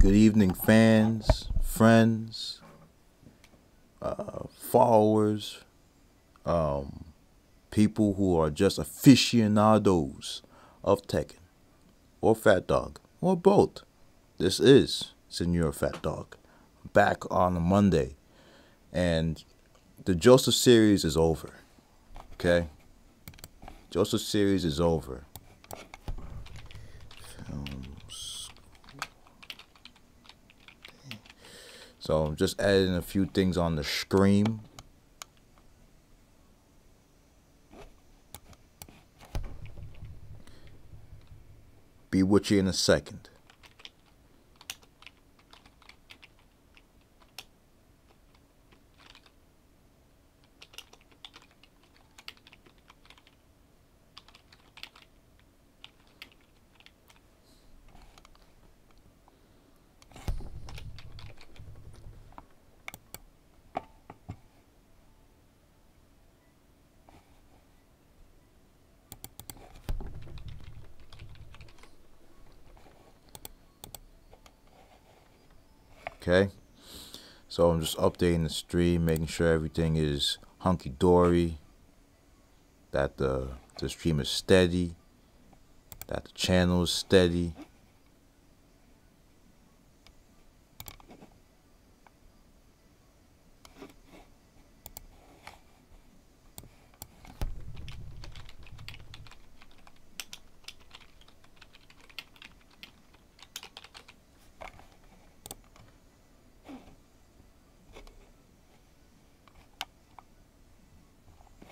Good evening, fans, friends, followers, people who are just aficionados of Tekken, or Fat Dog, or both. This is Senor Fat Dog, back on a Monday, and the Joseph series is over. Okay, Joseph series is over. So I'm just adding a few things on the screen. Be with you in a second. Okay, so I'm just updating the stream, making sure everything is hunky-dory, that the stream is steady, that the channel is steady.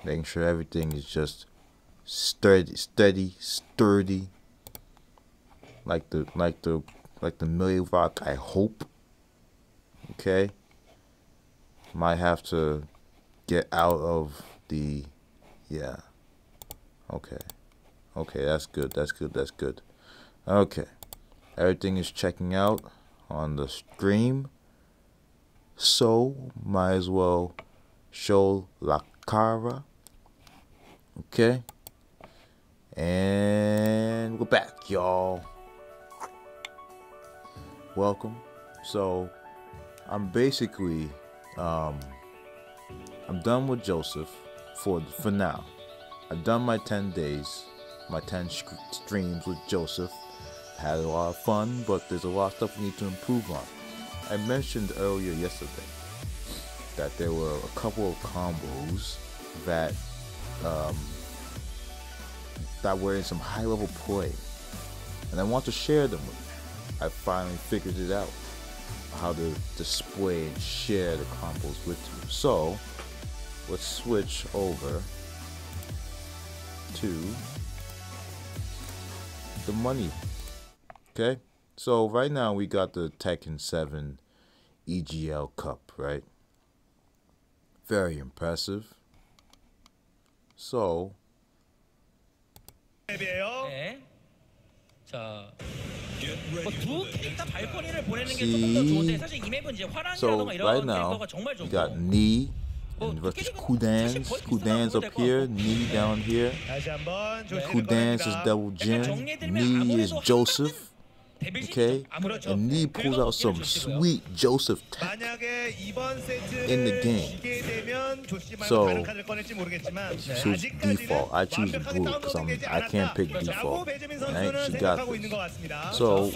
Making sure everything is just sturdy, like the Millivock, I hope. Okay, might have to get out of the, yeah. Okay, that's good. Okay, everything is checking out on the stream, so might as well show la cara. Okay, and we're back, y'all. Welcome. So I'm basically I'm done with Joseph for now. I've done my 10 days, my 10 streams with Joseph. Had a lot of fun, but there's a lot of stuff we need to improve on. I mentioned earlier yesterday that there were a couple of combos that that were in some high-level play, and I want to share them with you. I finally figured it out, how to display and share the combos with you. So let's switch over to the money. Okay, so right now we got the Tekken 7 EGL Cup, right? Very impressive. So 네. 자, 두 캐릭터 발코니를 보내는 게 조금 더 see, 좋은데 사실 이 맵은 이제 so 화랑이라던가 이런 right now 캐릭터가 정말 we 좋고 got knee and versus Kudan's up here, knee down here. Kudan's is Double Jin, knee is Joseph. Okay, and knee pulls out some sweet Joseph tech in the game. So choose default. I choose blue because I can't pick default. Right? She got this. So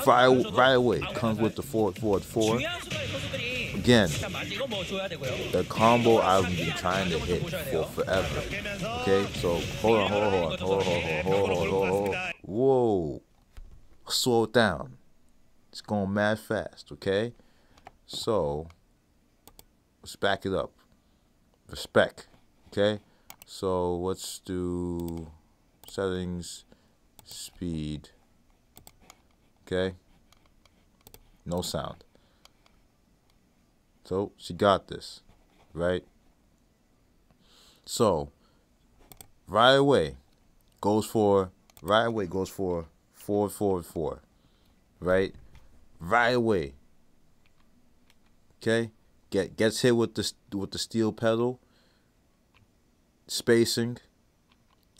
right away comes with the forward 4. Again, the combo I've been trying to hit for forever. Okay, so hold on. Whoa, slow it down. It's going mad fast. Okay, so let's back it up. Respect. Okay, so let's do settings, speed. Okay, no sound. So she got this, right? So right away goes for 4, right? Right away. Okay, gets hit with the steel pedal, spacing,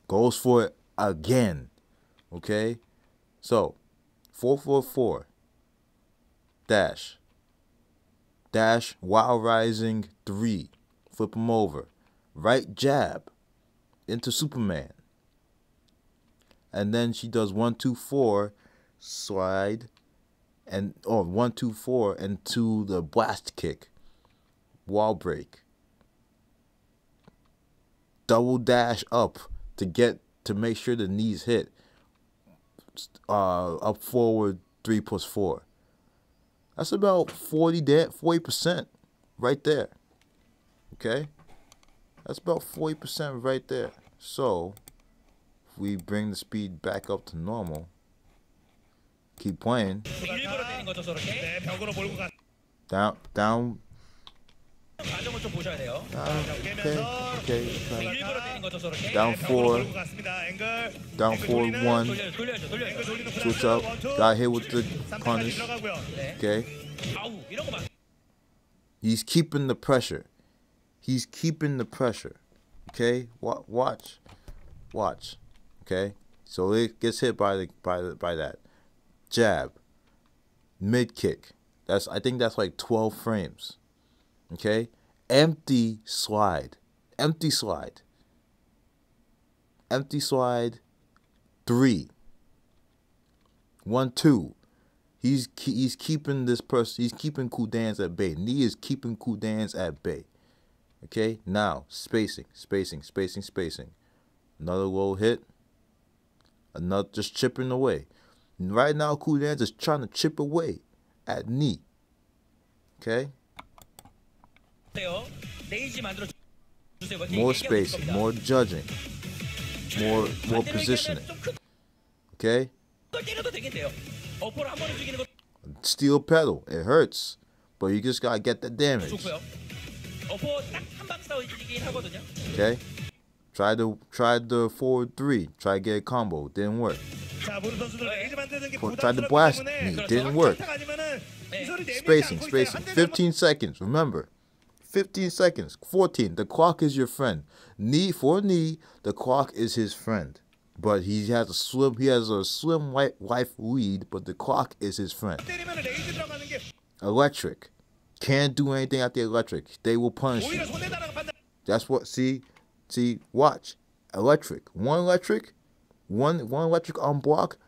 goes for it again. Okay, so 444. Dash. Dash while rising 3. Flip him over. Right jab into Superman. And then she does 1, 2, 4, slide, and 1, 2, 4 into the blast kick. Wall break. Double dash up to make sure the knees hit. Up forward 3+4. That's about 40% right there. Okay? That's about 40% right there. So if we bring the speed back up to normal, keep playing. Down. Okay. Down 4. Down 4, 1. Switch up. Got hit with the punish. Okay. He's keeping the pressure. Okay. Watch. Okay. So it gets hit by that jab. Mid kick. I think that's like 12 frames. Okay, empty slide, 3, 1, 2. He's keeping this person. He's keeping Kudans at bay. Knee is keeping Kudans at bay. Okay, now spacing. Another low hit. Another just chipping away. Right now, Kudans is trying to chip away at knee. Okay. More spacing, more judging, more positioning. Okay? Steel pedal, it hurts, but you just gotta get the damage. Okay? Try the forward 3, try to get a combo, didn't work. Try the blast knee, didn't work. Spacing, 15 seconds, remember. 15 seconds, 14. The clock is your friend. Knee for knee, the clock is his friend. But he has a slim life lead, but the clock is his friend. Electric. Can't do anything at the electric. They will punish you. That's what, see, watch. Electric. One electric on block,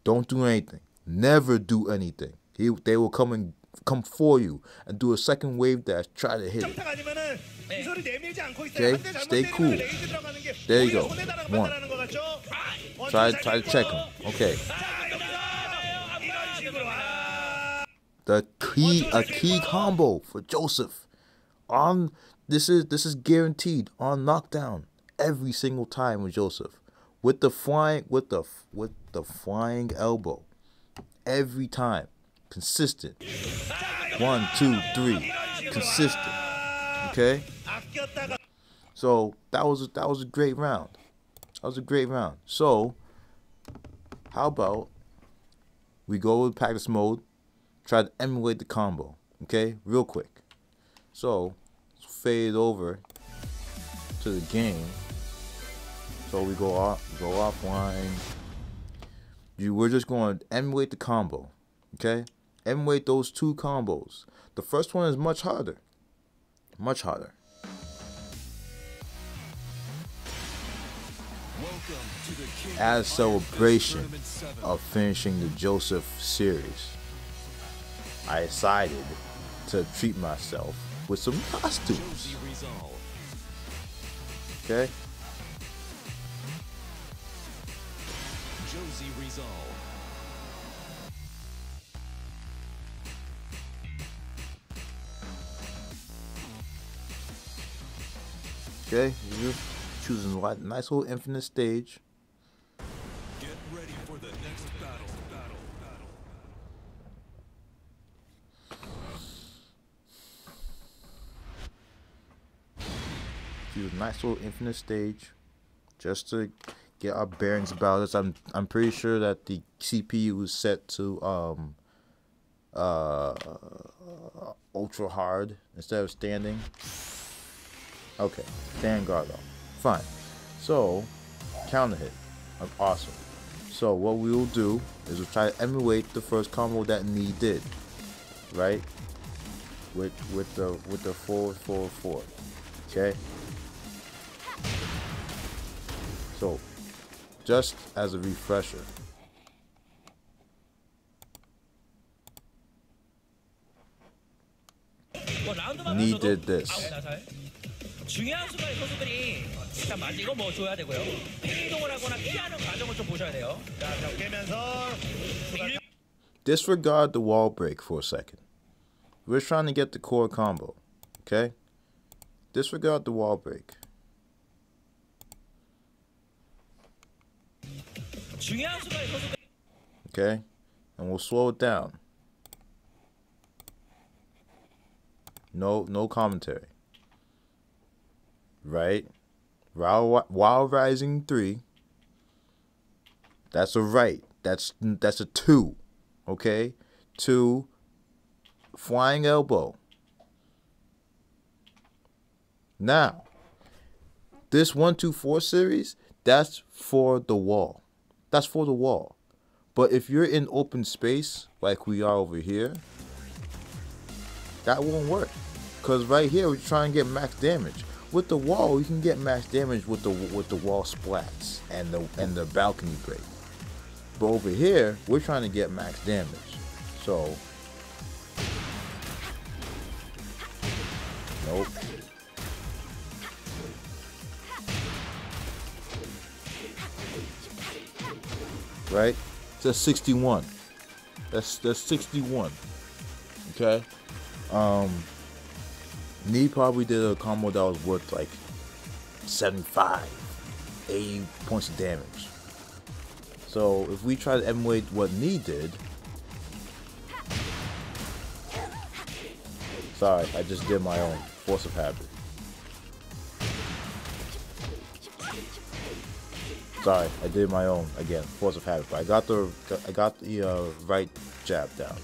don't do anything. Never do anything. They will come for you and do a second wave dash, try to hit it. Okay, stay cool. There you go. 1. Try to check him. Okay. A key combo for Joseph. This is guaranteed on knockdown every single time with Joseph. With the flying elbow. Every time. Consistent. 1, 2, 3. Consistent. Okay? So that was a great round. So how about we go with practice mode, try to emulate the combo. Okay? Real quick. So let's fade over to the game. So we go offline. We're just going to emulate the combo. Okay? Emulate those 2 combos. The first one is much harder. As celebration of finishing the Joseph series, I decided to treat myself with some costumes. Okay? Okay, you're choosing a nice little infinite stage. Get ready for the next battle. Choose a nice little infinite stage, just to get our bearings about this. I'm pretty sure that the CPU is set to ultra hard instead of standing. Okay, stand guard off. Fine. So, counter hit. Awesome. So what we will do is we'll try to emulate the first combo that Knee did, right? With the forward, forward, forward. Okay. So just as a refresher, Knee did this. 중요한 순간에 선수들이 진짜 맞지 이거 뭐 줘야 되고요. 행동을 하거나 피하는 과정을 좀 보셔야 돼요. 자, 깨면서 disregard the wall break for a second. We're trying to get the core combo, okay? Disregard the wall break. 중요한 순간에 선수들 Okay? And we'll slow it down. No commentary. Right? While rising 3. That's a right. That's a 2. Okay? 2. Flying elbow. Now, this 1, 2, 4 series, that's for the wall. That's for the wall. But if you're in open space, like we are over here, that won't work. Because right here, we're trying to get max damage. With the wall, you can get max damage with the wall splats and the balcony break. But over here, we're trying to get max damage. So, nope. Right? That's 61. That's 61. Okay. Knee probably did a combo that was worth like 75, 80 points of damage. So if we try to emulate what Knee did, sorry, I just did my own force of habit. Sorry, I did my own again, force of habit. But I got the right jab down.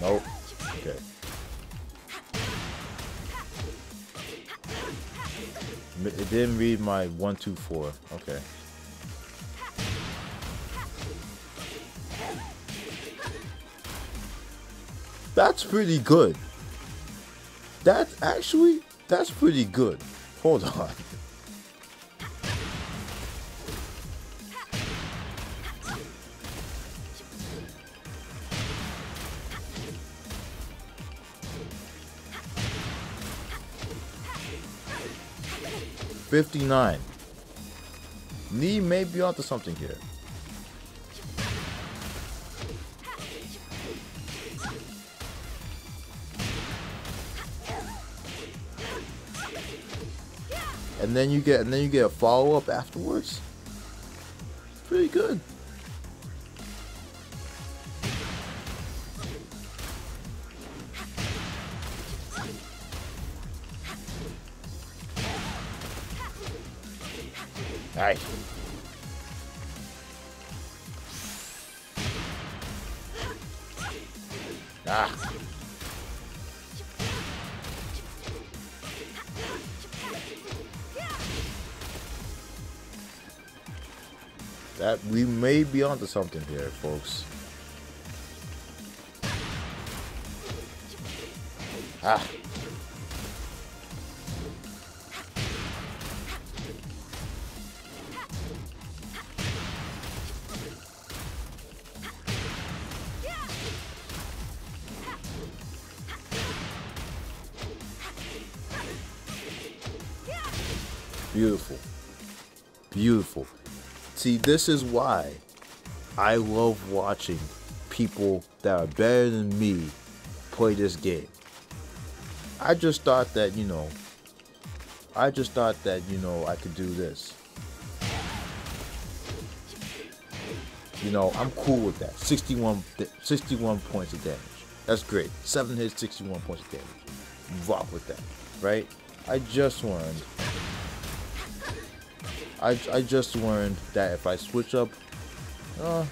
Nope. Okay. It didn't read my 1, 2, 4. Okay. That's pretty good. That's pretty good. Hold on. $59. Knee may be onto something here. And then you get a follow up afterwards. Pretty good. Nice. Ah. That we may be onto something here, folks. Ah. Beautiful. Beautiful. See, this is why I love watching people that are better than me play this game. I just thought that, I could do this. I'm cool with that. 61 points of damage. That's great. 7 hits, 61 points of damage. Rock with that, right? I just learned that if I switch up, come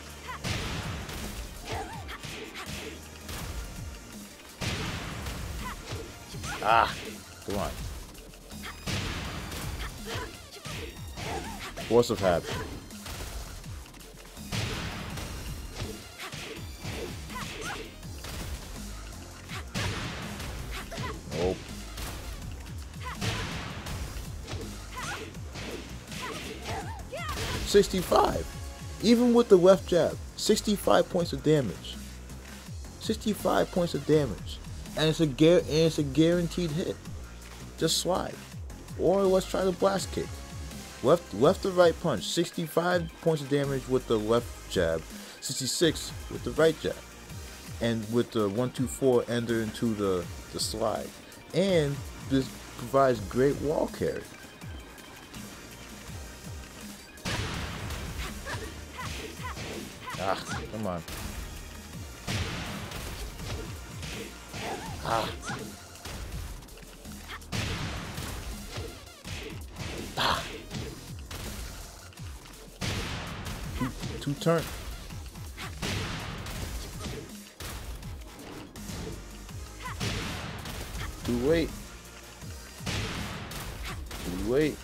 on. Force of habit. 65. Even with the left jab, 65 points of damage. 65 points of damage. And it's a guaranteed hit. Just slide. Or let's try the blast kick. Left to right punch. 65 points of damage with the left jab. 66 with the right jab. And with the 1-2-4 enter into the slide. And this provides great wall carry. Ah, come on. Ah. Ah. Two turn. Too late. Too late.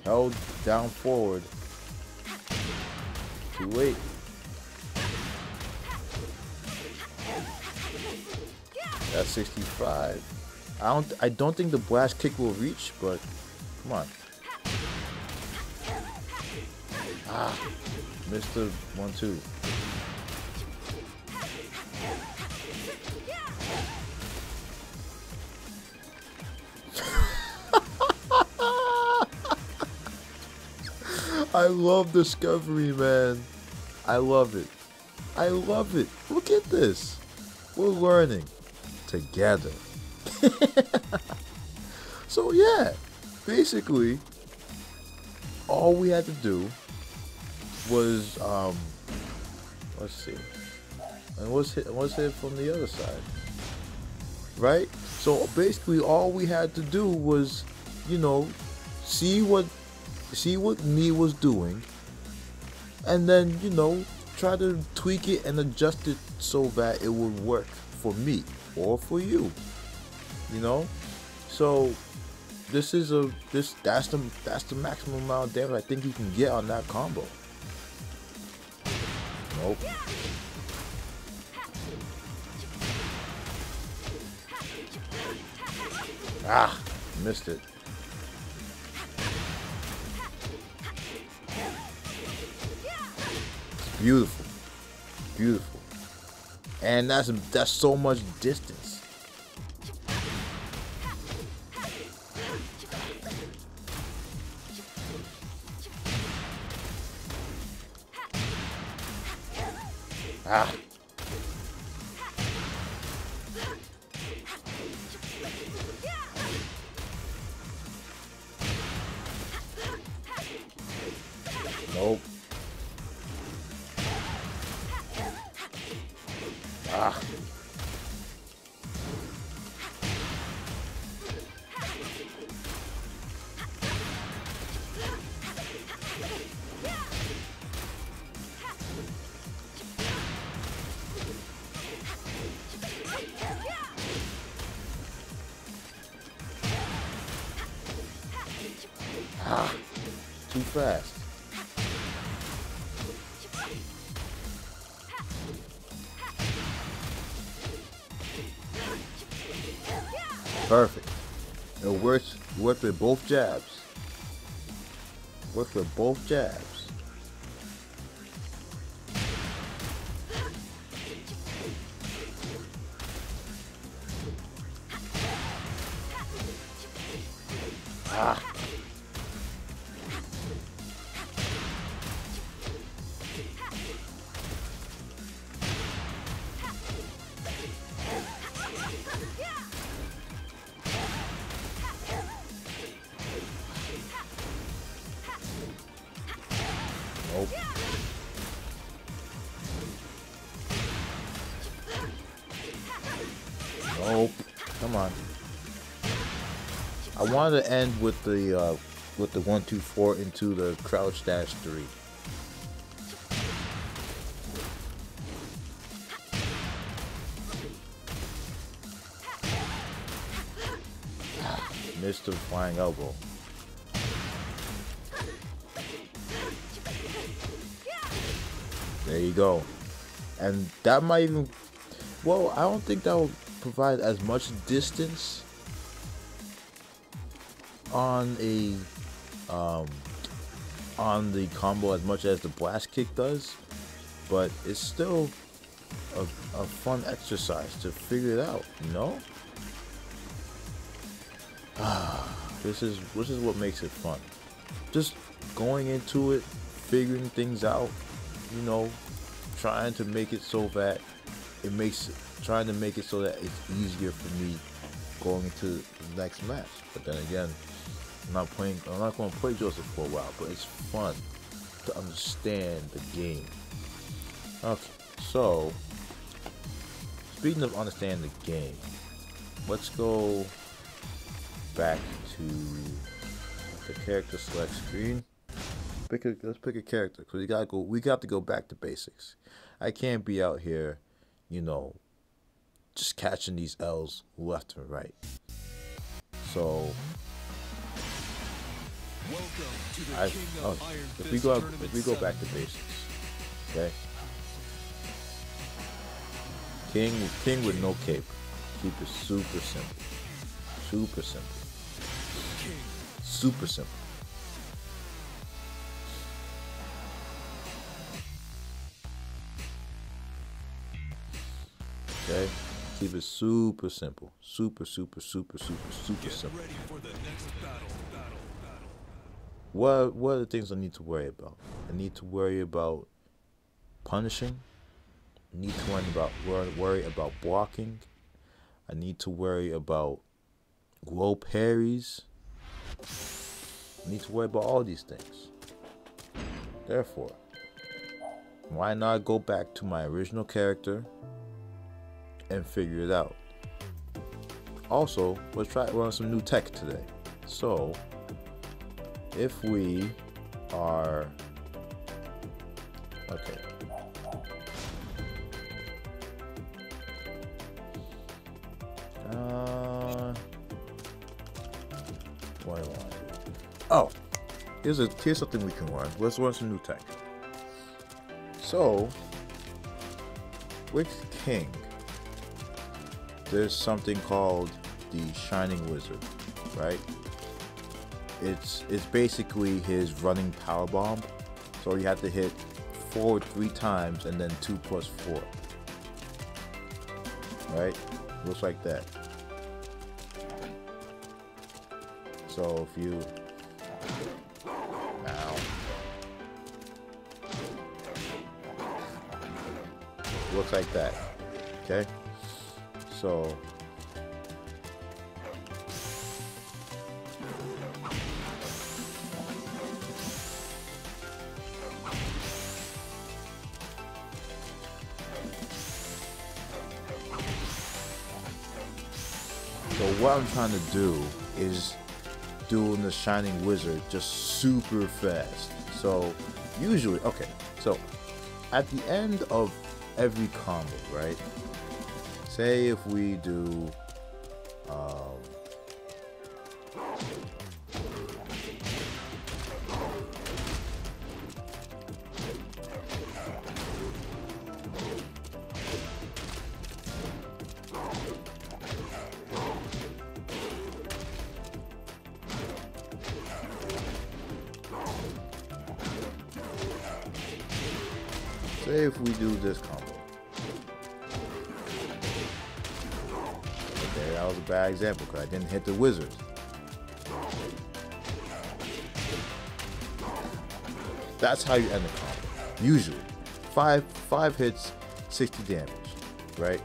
Held down forward. Too late. That's 65. I don't think the blast kick will reach, but come on. Ah, missed the 1-2. I love Discovery, man. I love it. I love it. Look at this. We're learning together. So yeah, basically, all we had to do was let's see, and let's hit from the other side, right? So basically, all we had to do was, you know, see what me was doing, and then, you know, try to tweak it and adjust it so that it would work for me or for you, you know. So that's the maximum amount of damage I think you can get on that combo. Nope. Ah, missed it. Beautiful, beautiful, and that's so much distance. Ah. Nope. Ah. Ah. Too fast. Perfect. It works with both jabs. Works with both jabs. Ah. Nope. Nope. Come on. I wanted to end with the 1-2-4 into the crouch dash 3. Missed the flying elbow. There you go. And that might even, well, I don't think that will provide as much distance on a on the combo as much as the blast kick does, but it's still a fun exercise to figure it out, you know? This is what makes it fun. Just going into it, figuring things out, you know, trying to make it so that it's easier for me going into the next match. But then again, I'm not going to play Joseph for a while, but it's fun to understand the game. Okay, so speaking of understanding the game, let's go back to the character select screen. Let's pick a character, because we got to go back to basics. I can't be out here, you know, just catching these L's left and right. So if we go back to basics, okay? King with no cape. Keep it super simple. Super simple. Super simple. Okay? Keep it super simple. Super simple. What are the things I need to worry about? I need to worry about punishing. I need to worry about blocking. I need to worry about low parries. I need to worry about all these things. Therefore, why not go back to my original character and figure it out? Also, let's try to run some new tech today. So, if we are okay. What do I want to do? Oh, here's something we can learn. Let's learn some new tech. So, with King, there's something called the Shining Wizard, right? It's basically his running power bomb. So you have to hit forward 3 times and then 2 plus 4. Right? Looks like that. So if you looks like that. Okay? So what I'm trying to do is doing the Shining Wizard just super fast. So usually, okay, so at the end of every combo, right? Say if we do say if we do this combo. Okay, that was a bad example because I didn't hit the wizards. That's how you end the combo. Usually. Five hits, 60 damage, right?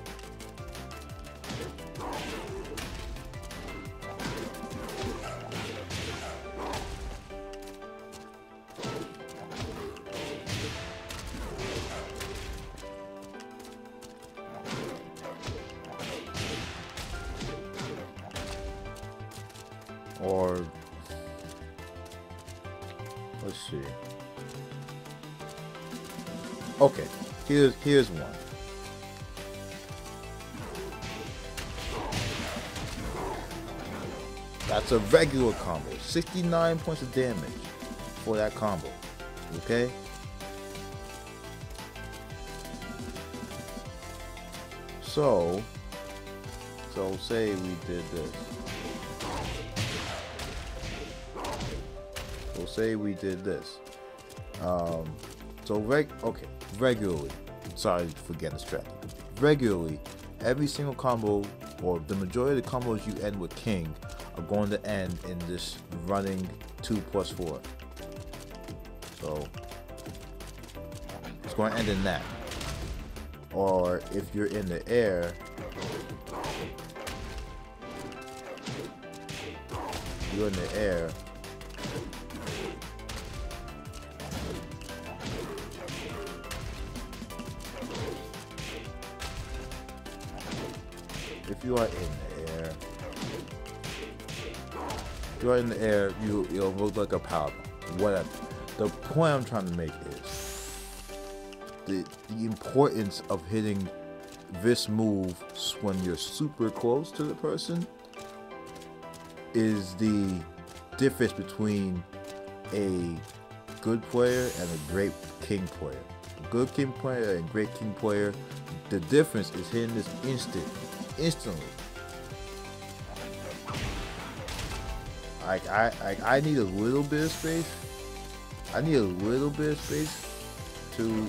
Or let's see. Okay, here's one. That's a regular combo. 69 points of damage for that combo. Okay? So say we did this. So say we did this. So regularly. Sorry for getting distracted. Regularly, every single combo, or the majority of the combos you end with king, are going to end in this running 2+4. So it's going to end in that. Or if you're in the air, you're in the air. If you are in the air, you'll look like a power bomb. Whatever. The point I'm trying to make is the importance of hitting this move when you're super close to the person is the difference between a good player and a great king player. A good king player and great king player, the difference is hitting this instantly. I need a little bit of space. I need a little bit of space to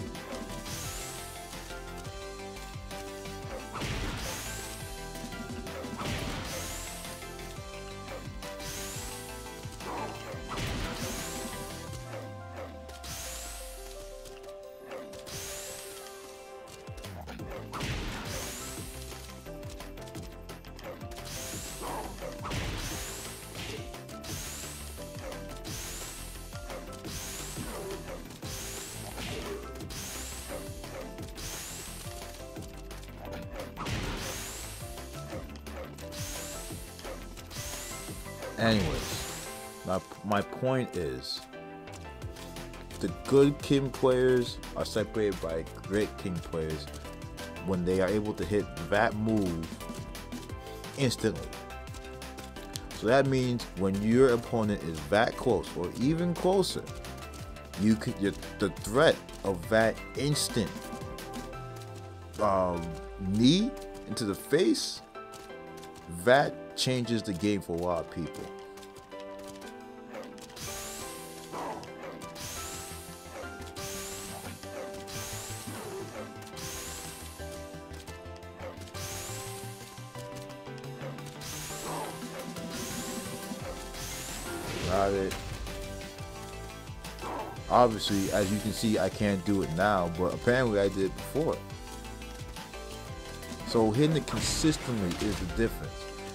anyways, my point is, the good king players are separated by great king players when they are able to hit that move instantly. So that means when your opponent is that close or even closer, the threat of that instant knee into the face, that changes the game for a lot of people. Got it. Obviously, as you can see, I can't do it now, but apparently I did before. So hitting it consistently is the difference.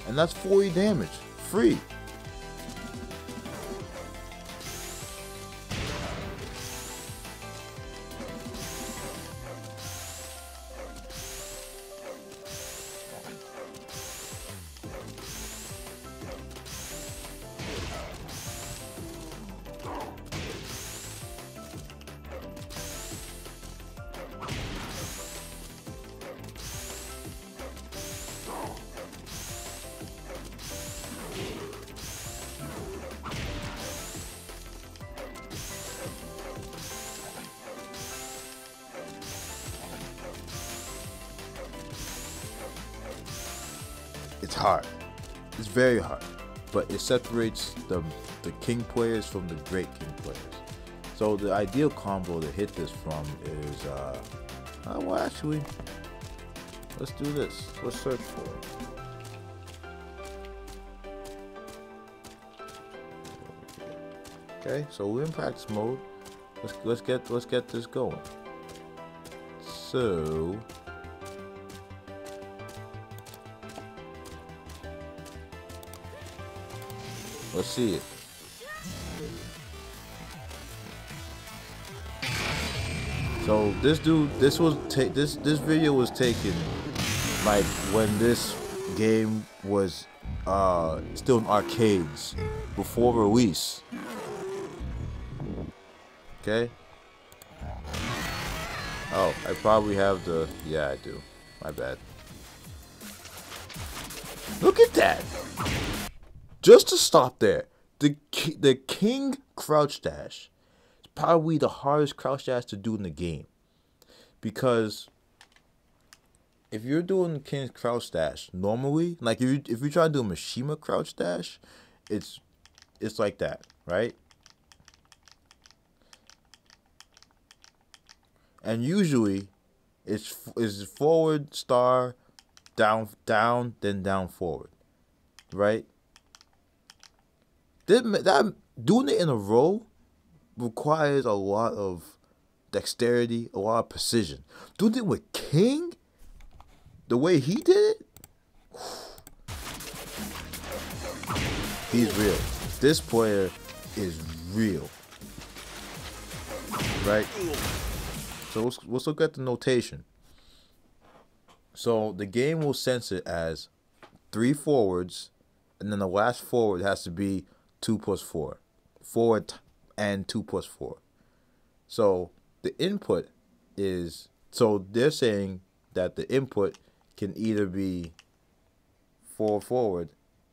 And that's 40 damage. Free. It's hard. It's very hard. But it separates the king players from the great king players. So the ideal combo to hit this from is, well actually, let's do this. Let's search for it. Okay, so we're in practice mode. Let's get this going. So let's see it. So this video was taken like when this game was still in arcades before release. Okay. Oh, I probably have the, yeah, I do. My bad. Look at that. Just to stop there, the king crouch dash is probably the hardest crouch dash to do in the game, because if you're doing the king's crouch dash normally, like if you try to do a Mishima crouch dash, it's like that, right? And usually it's forward star, down, down, then down forward, right? That doing it in a row requires a lot of dexterity, a lot of precision. Doing it with King, the way he did it, he's real. This player is real, right? So let's look at the notation. So the game will sense it as 3 forwards, and then the last forward has to be 2 plus 4. Forward and 2 plus 4. So the input is, so they're saying that the input can either be 4 forward,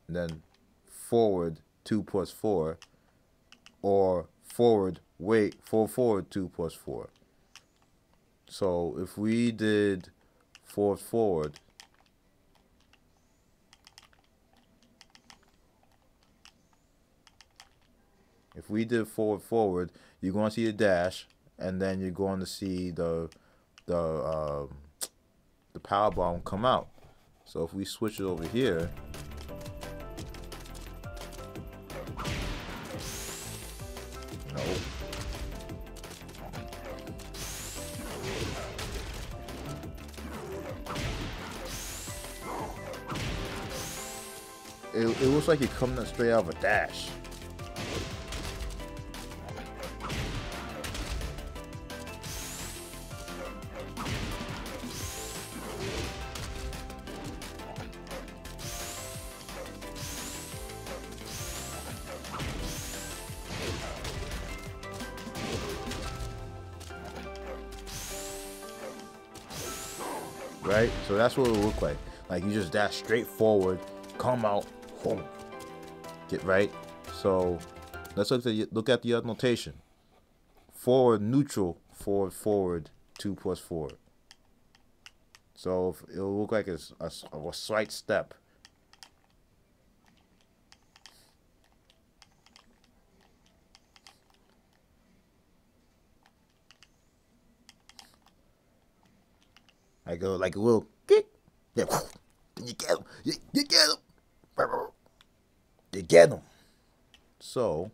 and then forward 2 plus 4, or forward, 4 forward 2 plus 4. So if we did 4 forward, forward, you're going to see the dash, and then you're going to see the power bomb come out. So if we switch it over here, no. It looks like you're coming straight out of a dash. Right? So that's what it will look like. Like you just dash straight forward, come out, boom. Get right? So let's look at the other notation. Forward, neutral, forward, forward, 2 plus 4. So it'll look like it's a slight step. I go like a little kick. Yeah, you get him. You get him. You get him. So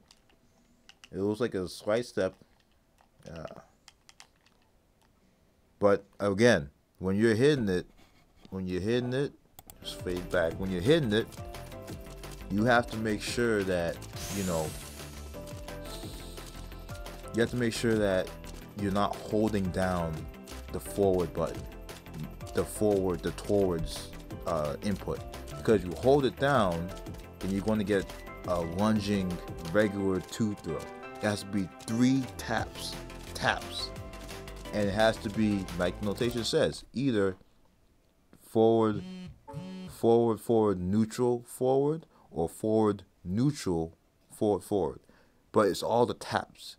it looks like a slight step. But again, when you're hitting it, just fade back. When you're hitting it, you have to make sure that, you have to make sure that you're not holding down the forward button. The towards input, because you hold it down, then you're going to get a lunging regular 2 throw. It has to be 3 taps, and it has to be, like the notation says, either forward, neutral, forward, or forward, neutral, forward. But it's all the taps.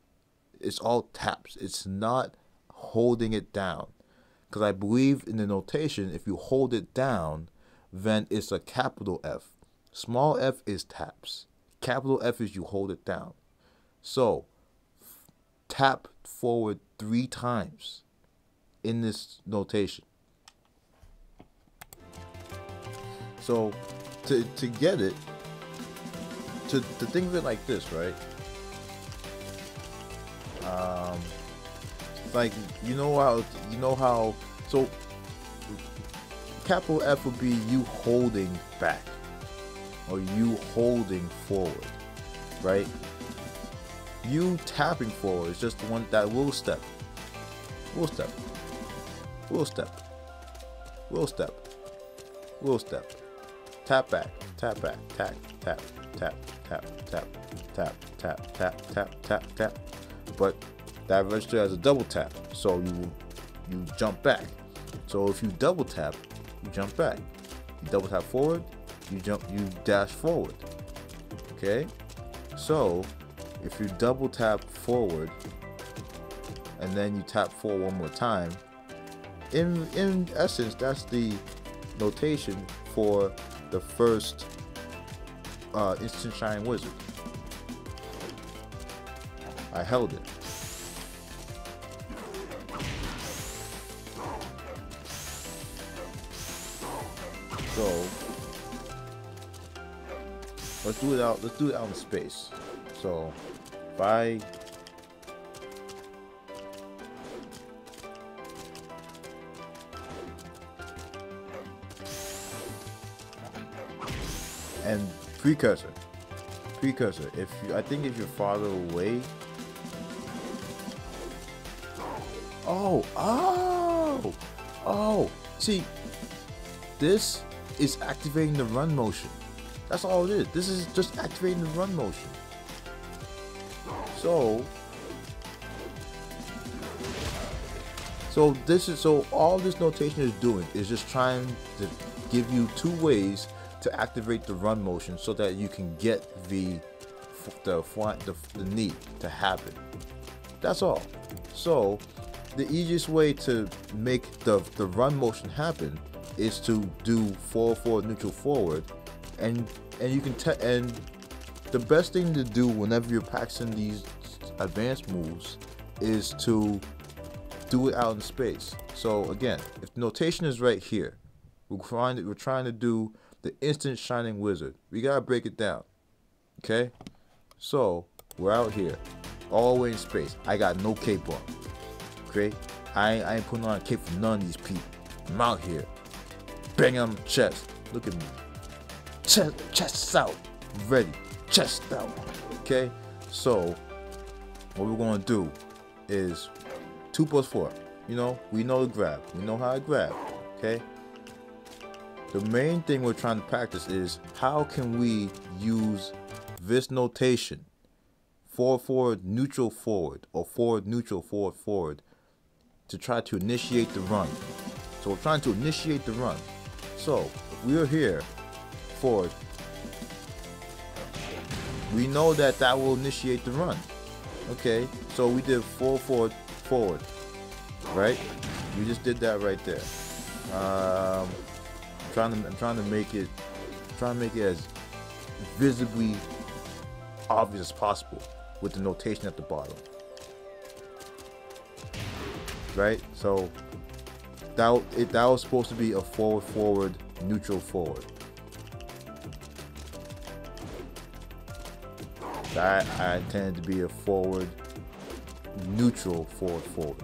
It's all taps. It's not holding it down. Because I believe in the notation, if you hold it down, then it's a capital F. Small f is taps. Capital F is you hold it down. So, tap forward 3 times in this notation. So, to get it, to think of it like this, right? Like, you know how, so capital F would be you holding back, or you holding forward, right? You tapping forward is just the one, that little step, tap back, tap, but that register as a double tap, so you jump back. So if you double tap, you jump back. You double tap forward, you dash forward. Okay? So if you double tap forward and then you tap forward one more time, in essence, that's the notation for the first instant shine wizard. I held it. So let's do it out. Let's do it out in space. So if I and precursor. If you, I think if you're farther away. Oh. See, this is activating the run motion. That's all it is. This is just activating the run motion. So all this notation is doing is just trying to give you two ways to activate the run motion so that you can get the knee to happen. That's all. So the easiest way to make the run motion happen is to do forward, neutral, forward, and you can and the best thing to do whenever you're practicing these advanced moves is to do it out in space. So again, if the notation is right here, we're trying to do the instant shining wizard. We gotta break it down. Okay? So we're out here, all the way in space. I got no cape on. Okay? I ain't putting on a cape for none of these people. I'm out here. Bang on my chest. Look at me. Chest out. Ready. Chest out. Okay? So what we're gonna do is 2 plus 4. You know, we know the grab. We know how to grab. Okay? The main thing we're trying to practice is how can we use this notation, forward, neutral, forward, or forward, neutral, forward, to try to initiate the run. So we're trying to initiate the run. So if we're here, forward, we know that will initiate the run. Okay, so we did forward, right? We just did that right there. I'm trying to make it as visibly obvious as possible with the notation at the bottom. Right? So that was supposed to be a forward, neutral, forward. That I intended to be a forward, neutral, forward.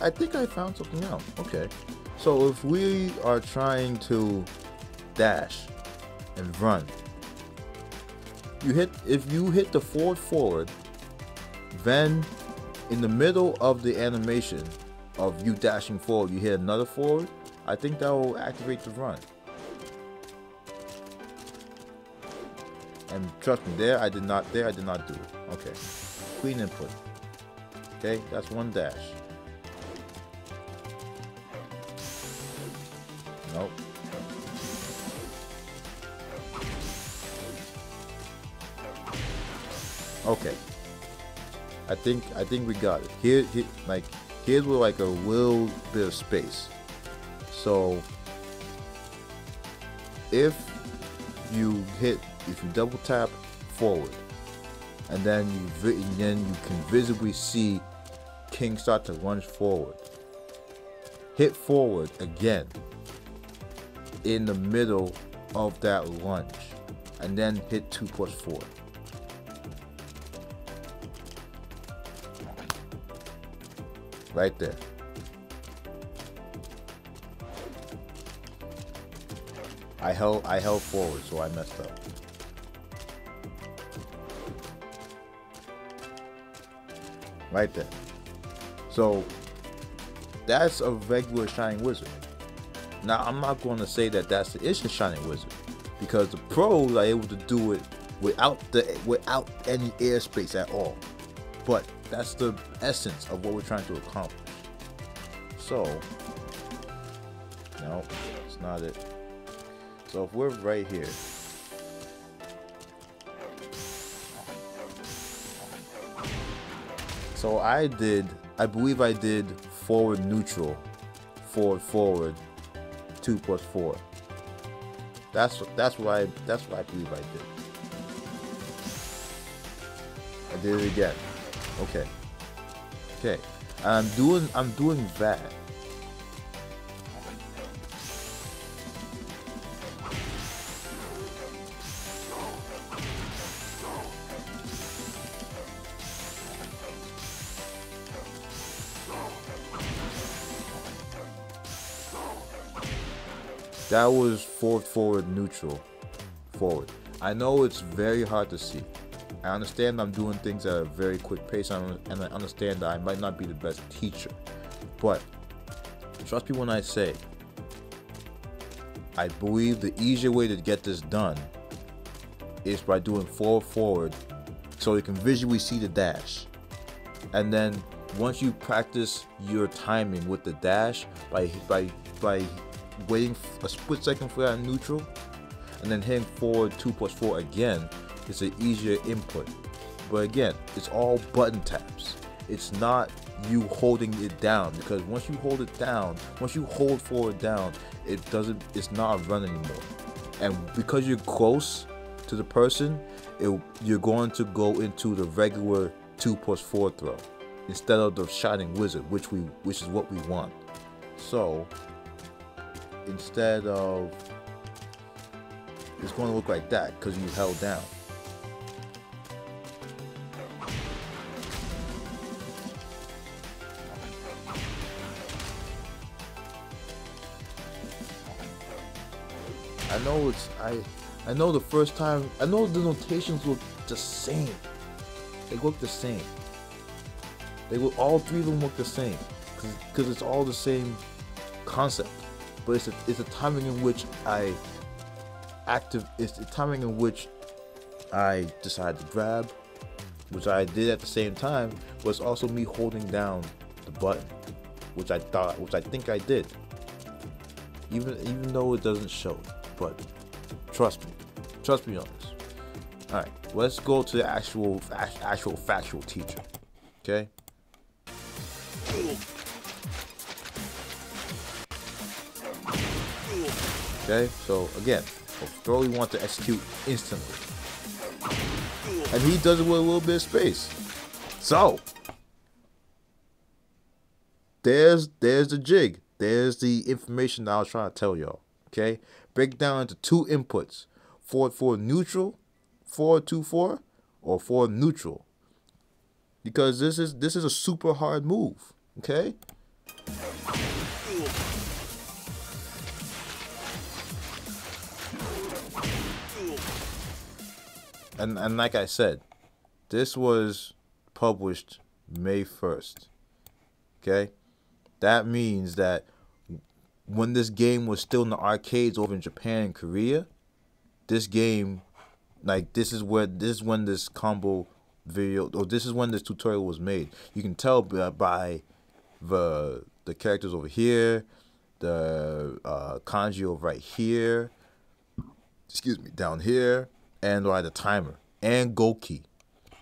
I think I found something out. Okay. So if we are trying to dash and run, if you hit the forward, then in the middle of the animation of you dashing forward, you hit another forward, I think that will activate the run. And trust me, there I did not do it. Okay. Clean input. Okay, that's one dash. Nope. Okay. I think we got it. Here's with like a little bit of space. So if you double tap forward, and then you can visibly see King start to lunge forward. Hit forward again in the middle of that lunge, and then hit 2 plus 4. Right there. I held forward, so I messed up. Right there. So that's a regular Shining Wizard. Now I'm not going to say that that's the instant Shining Wizard, because the pros are able to do it without any airspace at all. But that's the essence of what we're trying to accomplish. So no, it's not it. So if we're right here, so I believe I did forward, neutral, forward, 2 plus 4. That's what I believe I did. I did it again. Okay. Okay. I'm doing that. That was forward, neutral, forward. I know it's very hard to see. I understand I'm doing things at a very quick pace, and I understand that I might not be the best teacher. But trust me when I say, I believe the easier way to get this done is by doing forward, so you can visually see the dash. And then once you practice your timing with the dash by waiting a split second for that neutral, and then hitting forward 2+4 again, it's an easier input. But again, it's all button taps. It's not you holding it down, because once you hold it down, once you hold forward down, it's not a run anymore. And because you're close to the person, you're going to go into the regular 2+4 throw instead of the shining wizard, which is what we want. So instead of, it's going to look like that because you held down. I know I know the first time, I know the notations look the same. They look the same. All three of them look the same because it's all the same concept. But it's the timing in which it's the timing in which I decided to grab, which I did at the same time, but it's also me holding down the button, which I think I did. Even though it doesn't show, but trust me on this. All right, let's go to the actual factual teacher. Okay. Okay, so again, throw we want to execute instantly, and he does it with a little bit of space. So there's the jig. There's the information that I was trying to tell y'all. Okay, break it down into two inputs: forward neutral, forward 2-4, or forward neutral. Because this is a super hard move. Okay. And like I said, this was published May 1st. Okay? That means that when this game was still in the arcades over in Japan and Korea, this game, like, this is when this combo video, or this is when this tutorial was made. You can tell by the characters over here, the kanji over right here, excuse me, down here, and by the timer and Goki.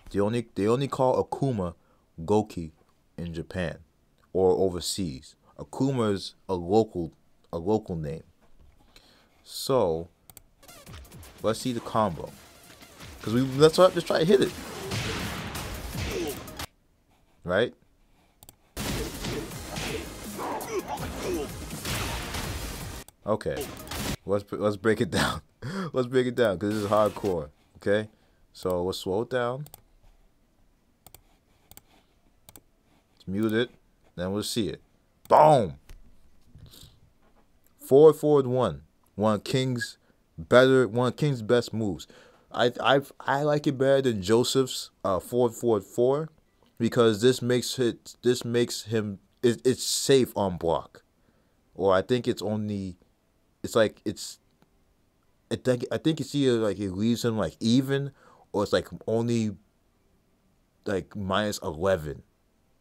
They only call Akuma Goki in Japan or overseas. Akuma is a local name. So let's see the combo, because let's try to hit it. Right? Okay. Let's break it down. Let's break it down, because this is hardcore. Okay? So let's slow it down. Let's mute it. Then we'll see it. Boom! Forward 1. One of King's best moves. I like it better than Joseph's forward 4, because this makes him it's safe on block. Or I think it's only, it's like I think it's either like it leaves him like even, or it's like only like -11.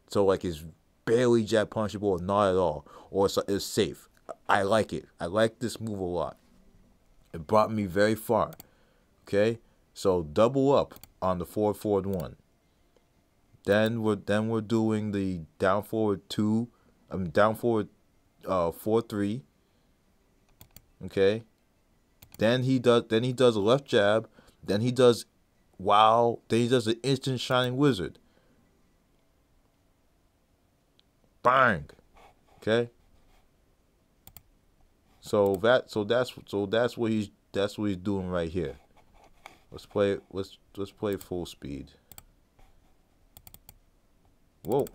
So like it's barely jab punchable or not at all, or it's safe. I like it. I like this move a lot. It brought me very far. Okay, so double up on the forward 1. Then we're doing the down forward 4-3. Okay, Then he does a left jab. Then he does wow. Then he does the instant shining wizard. Bang. Okay. So that's what he's doing right here. Let's play full speed. Whoa.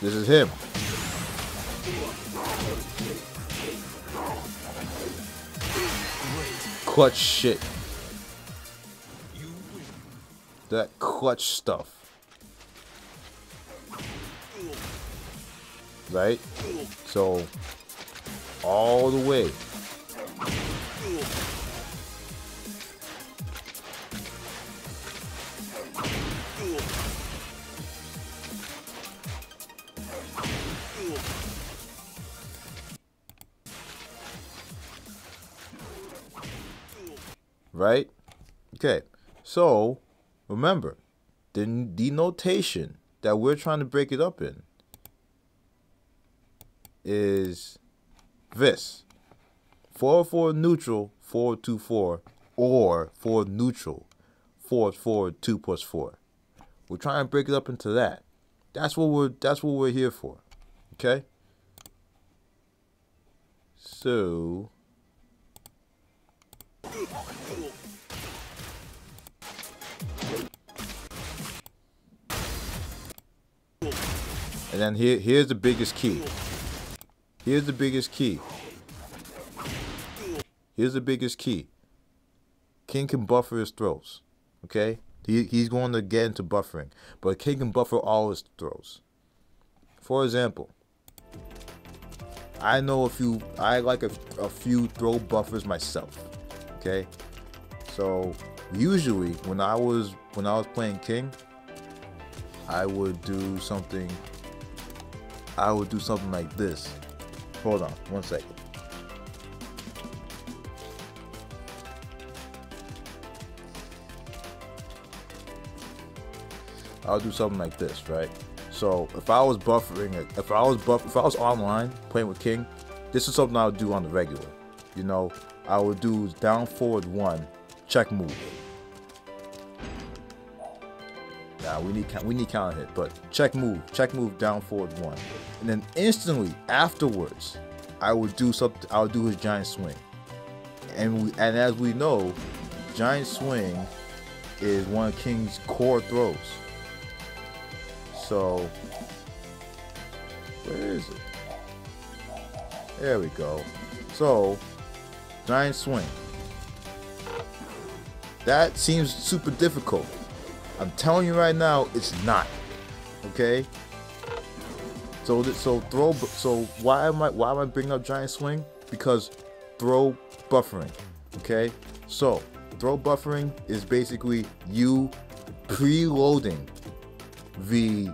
This is him. Clutch shit. That clutch stuff. Right? So, all the way. Right? Okay. So, remember, the notation that we're trying to break it up in is this. 4-4 neutral, 4-2-4, or 4 neutral, 4-4, 2+4. We're trying to break it up into that. That's what we're here for. Okay? So and then here's the biggest key. Here's the biggest key. Here's the biggest key. King can buffer his throws. Okay? He's going to get into buffering. But King can buffer all his throws. For example, I like a few throw buffers myself. Okay? So usually when I was playing King, I would do something like this. Hold on, 1 second. I'll do something like this, right? So if I was online playing with King, this is something I would do on the regular. You know, I would do down forward 1, check move. Now we need counter hit, but check move down forward 1, and then instantly afterwards, I would do his giant swing, and as we know, giant swing is one of King's core throws. So where is it? There we go. So giant swing. That seems super difficult. I'm telling you right now, it's not. Okay. So why am I bringing up giant swing? Because throw buffering. Okay. So throw buffering is basically you preloading the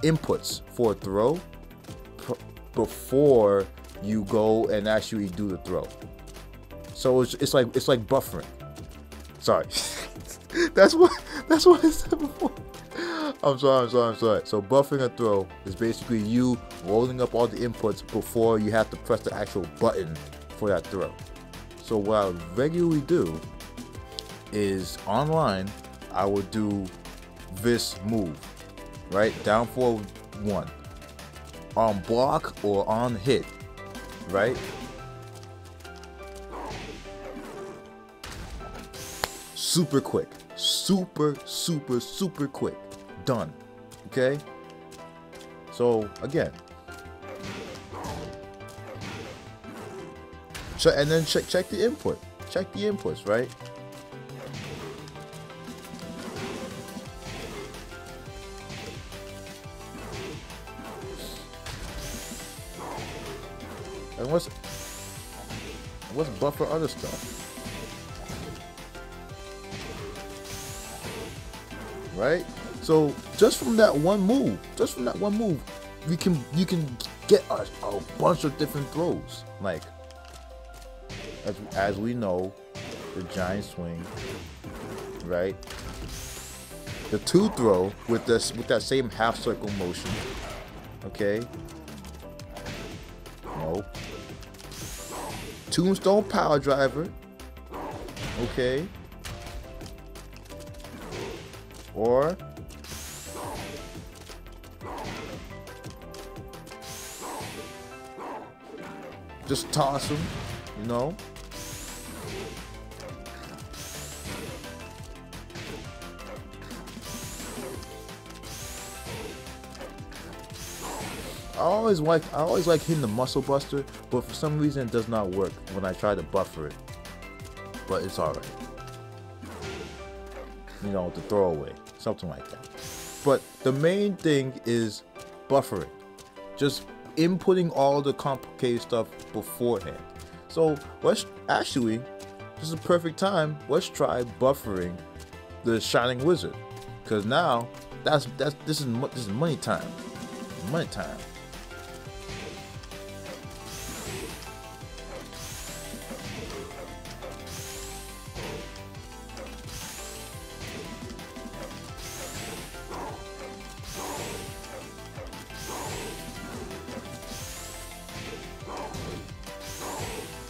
inputs for a throw before you go and actually do the throw. So it's like buffering. Sorry. That's what I said before. I'm sorry. So buffering a throw is basically you loading up all the inputs before you have to press the actual button for that throw. So what I would regularly do is online, I would do this move, right? Down forward 1, on block or on hit, right? Super quick, super quick, done. Okay. So again, and then check the input. Check the inputs, right? And let's buffer other stuff. Right? So just from that one move, you can get a bunch of different throws. Like as we know, the giant swing, right? The 2 throw with that same half circle motion. Okay. Nope. Tombstone power driver. Okay. Or just toss him, you know. I always like hitting the muscle buster, but for some reason it does not work when I try to buffer it. But it's alright. You know, to throw away. Something like that. But the main thing is buffering. Just inputting all the complicated stuff beforehand. So let's actually, this is a perfect time. Let's try buffering the Shining Wizard, because now this is money time. Money time.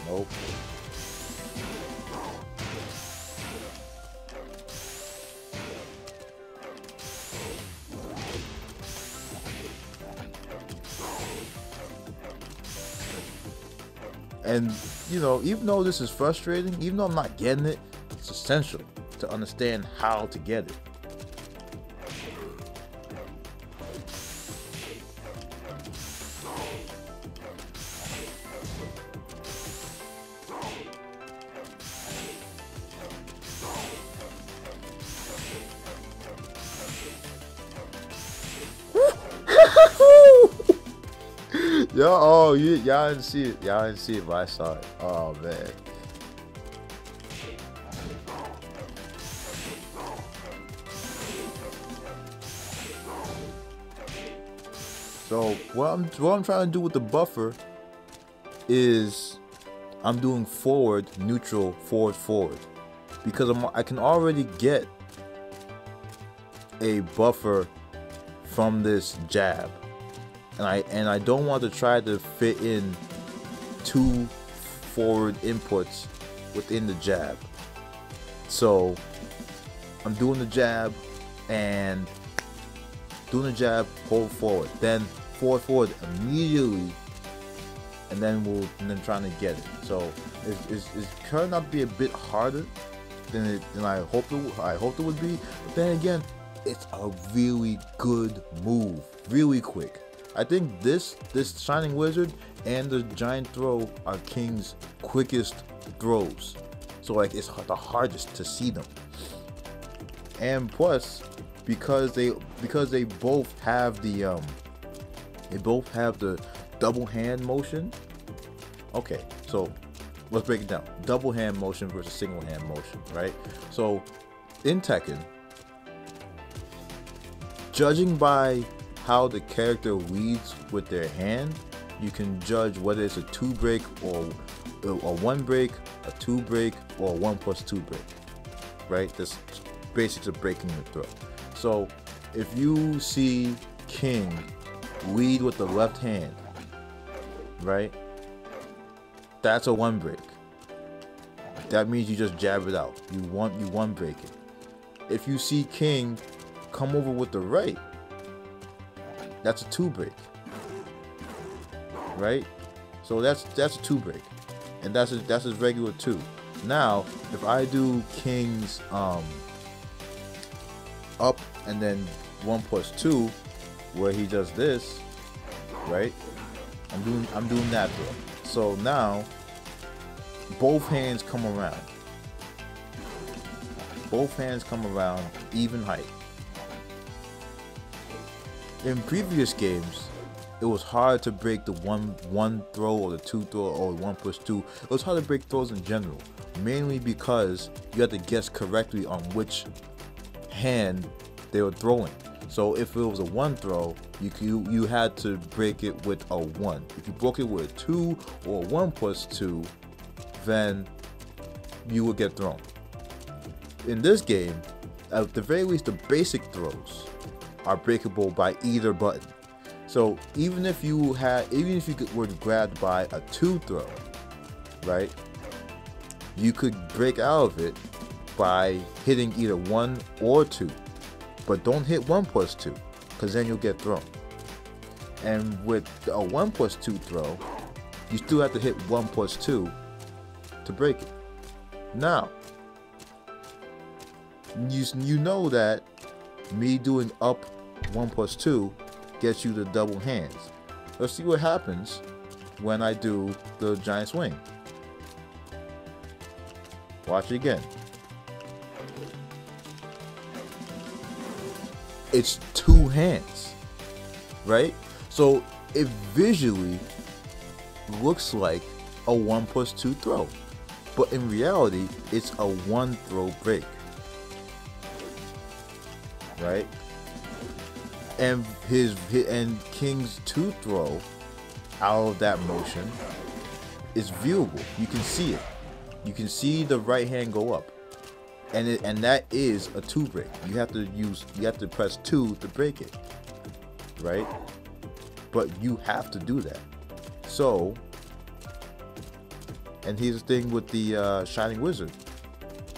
Nope. And you know, even though this is frustrating, even though I'm not getting it, it's essential to understand how to get it. Y'all didn't see it. Y'all didn't see it, but I saw it. Oh man. So what I'm trying to do with the buffer is I'm doing forward, neutral, forward, forward, because I can already get a buffer from this jab. And I don't want to try to fit in 2 forward inputs within the jab. So I'm doing the jab and doing the jab, hold forward, then forward immediately, and then trying to get it. So it's turned out to be a bit harder than I hoped it would be. But then again, it's a really good move, really quick. I think this Shining Wizard and the Giant Throw are King's quickest throws. So like it's the hardest to see them. And plus, because they both have the double hand motion. Okay, so let's break it down. Double hand motion versus single hand motion, right? So in Tekken, judging by how the character leads with their hand, you can judge whether it's a 2 break or a 1 break, a 2 break, or a 1+2 break, right? That's basics of breaking the throw. So if you see King lead with the left hand, right? That's a 1 break. That means you just jab it out. You 1 break it. If you see King come over with the right, that's a 2 break, right? So that's a 2 break, and that's his regular 2. Now, if I do King's up and then 1+2, where he does this, right? I'm doing that throw. So now, both hands come around. Both hands come around even height. In previous games, it was hard to break the one throw or the 2 throw or 1+2. It was hard to break throws in general, mainly because you had to guess correctly on which hand they were throwing. So if it was a 1 throw, you had to break it with a 1. If you broke it with a 2 or 1+2, then you would get thrown. In this game, at the very least, the basic throws are breakable by either button. So even if you were grabbed by a 2 throw, right, you could break out of it by hitting either 1 or 2, but don't hit 1 plus 2, because then you'll get thrown. And with a 1 plus 2 throw, you still have to hit 1 plus 2 to break it. Now, you know that me doing up 1 plus 2 gets you the double hands. Let's see what happens when I do the giant swing. Watch it again. It's 2 hands, right? So it visually looks like a 1 plus 2 throw, but in reality, it's a 1 throw break, right? And King's 2 throw out of that motion is viewable. You can see it. You can see the right hand go up, and that is a 2 break. You have to press 2 to break it, right? But you have to do that. So, and here's the thing with the Shining Wizard,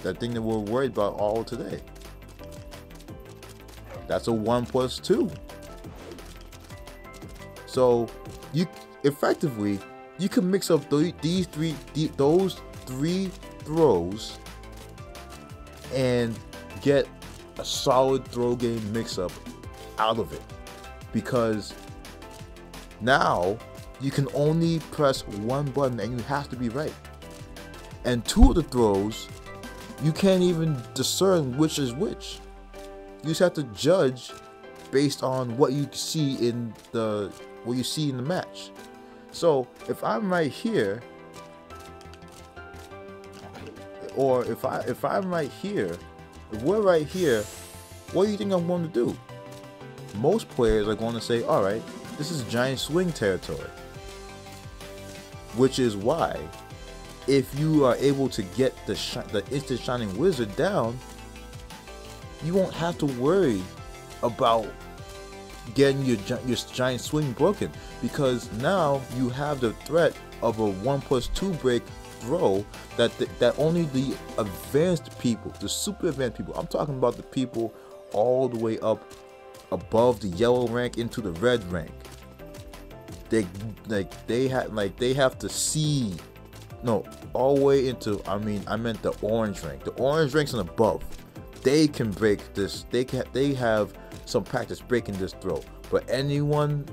that thing that we're worried about all today. That's a 1 plus 2. So you effectively can mix up those 3 throws and get a solid throw game mix up out of it, because now you can only press 1 button and you have to be right. And 2 of the throws, you can't even discern which is which. You just have to judge based on what you see in the match. So if I'm right here, or if I'm right here, if we're right here, what do you think I'm going to do? Most players are going to say, all right, this is giant swing territory. Which is why, if you are able to get the instant Shining Wizard down, you won't have to worry about getting your giant swing broken, because now you have the threat of a 1 plus 2 break throw that only the advanced people, the super advanced people, I'm talking about the people all the way up above the yellow rank into the red rank, they have to see, no, all the way into, I meant the orange rank. The orange ranks and above, they can break this. They have some practice breaking this throw. But anyone,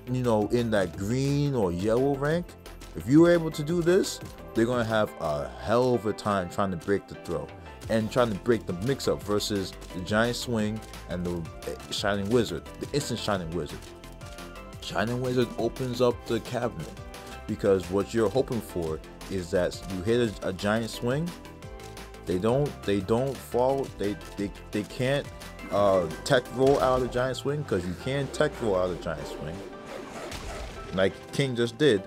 in that green or yellow rank, if you were able to do this, they're gonna have a hell of a time trying to break the throw and trying to break the mix-up versus the giant swing and the Shining Wizard, the instant Shining Wizard. Shining Wizard opens up the cabinet, because what you're hoping for is that you hit a giant swing. They don't fall. They can't tech roll out of the giant swing, because you can tech roll out of the giant swing, like King just did.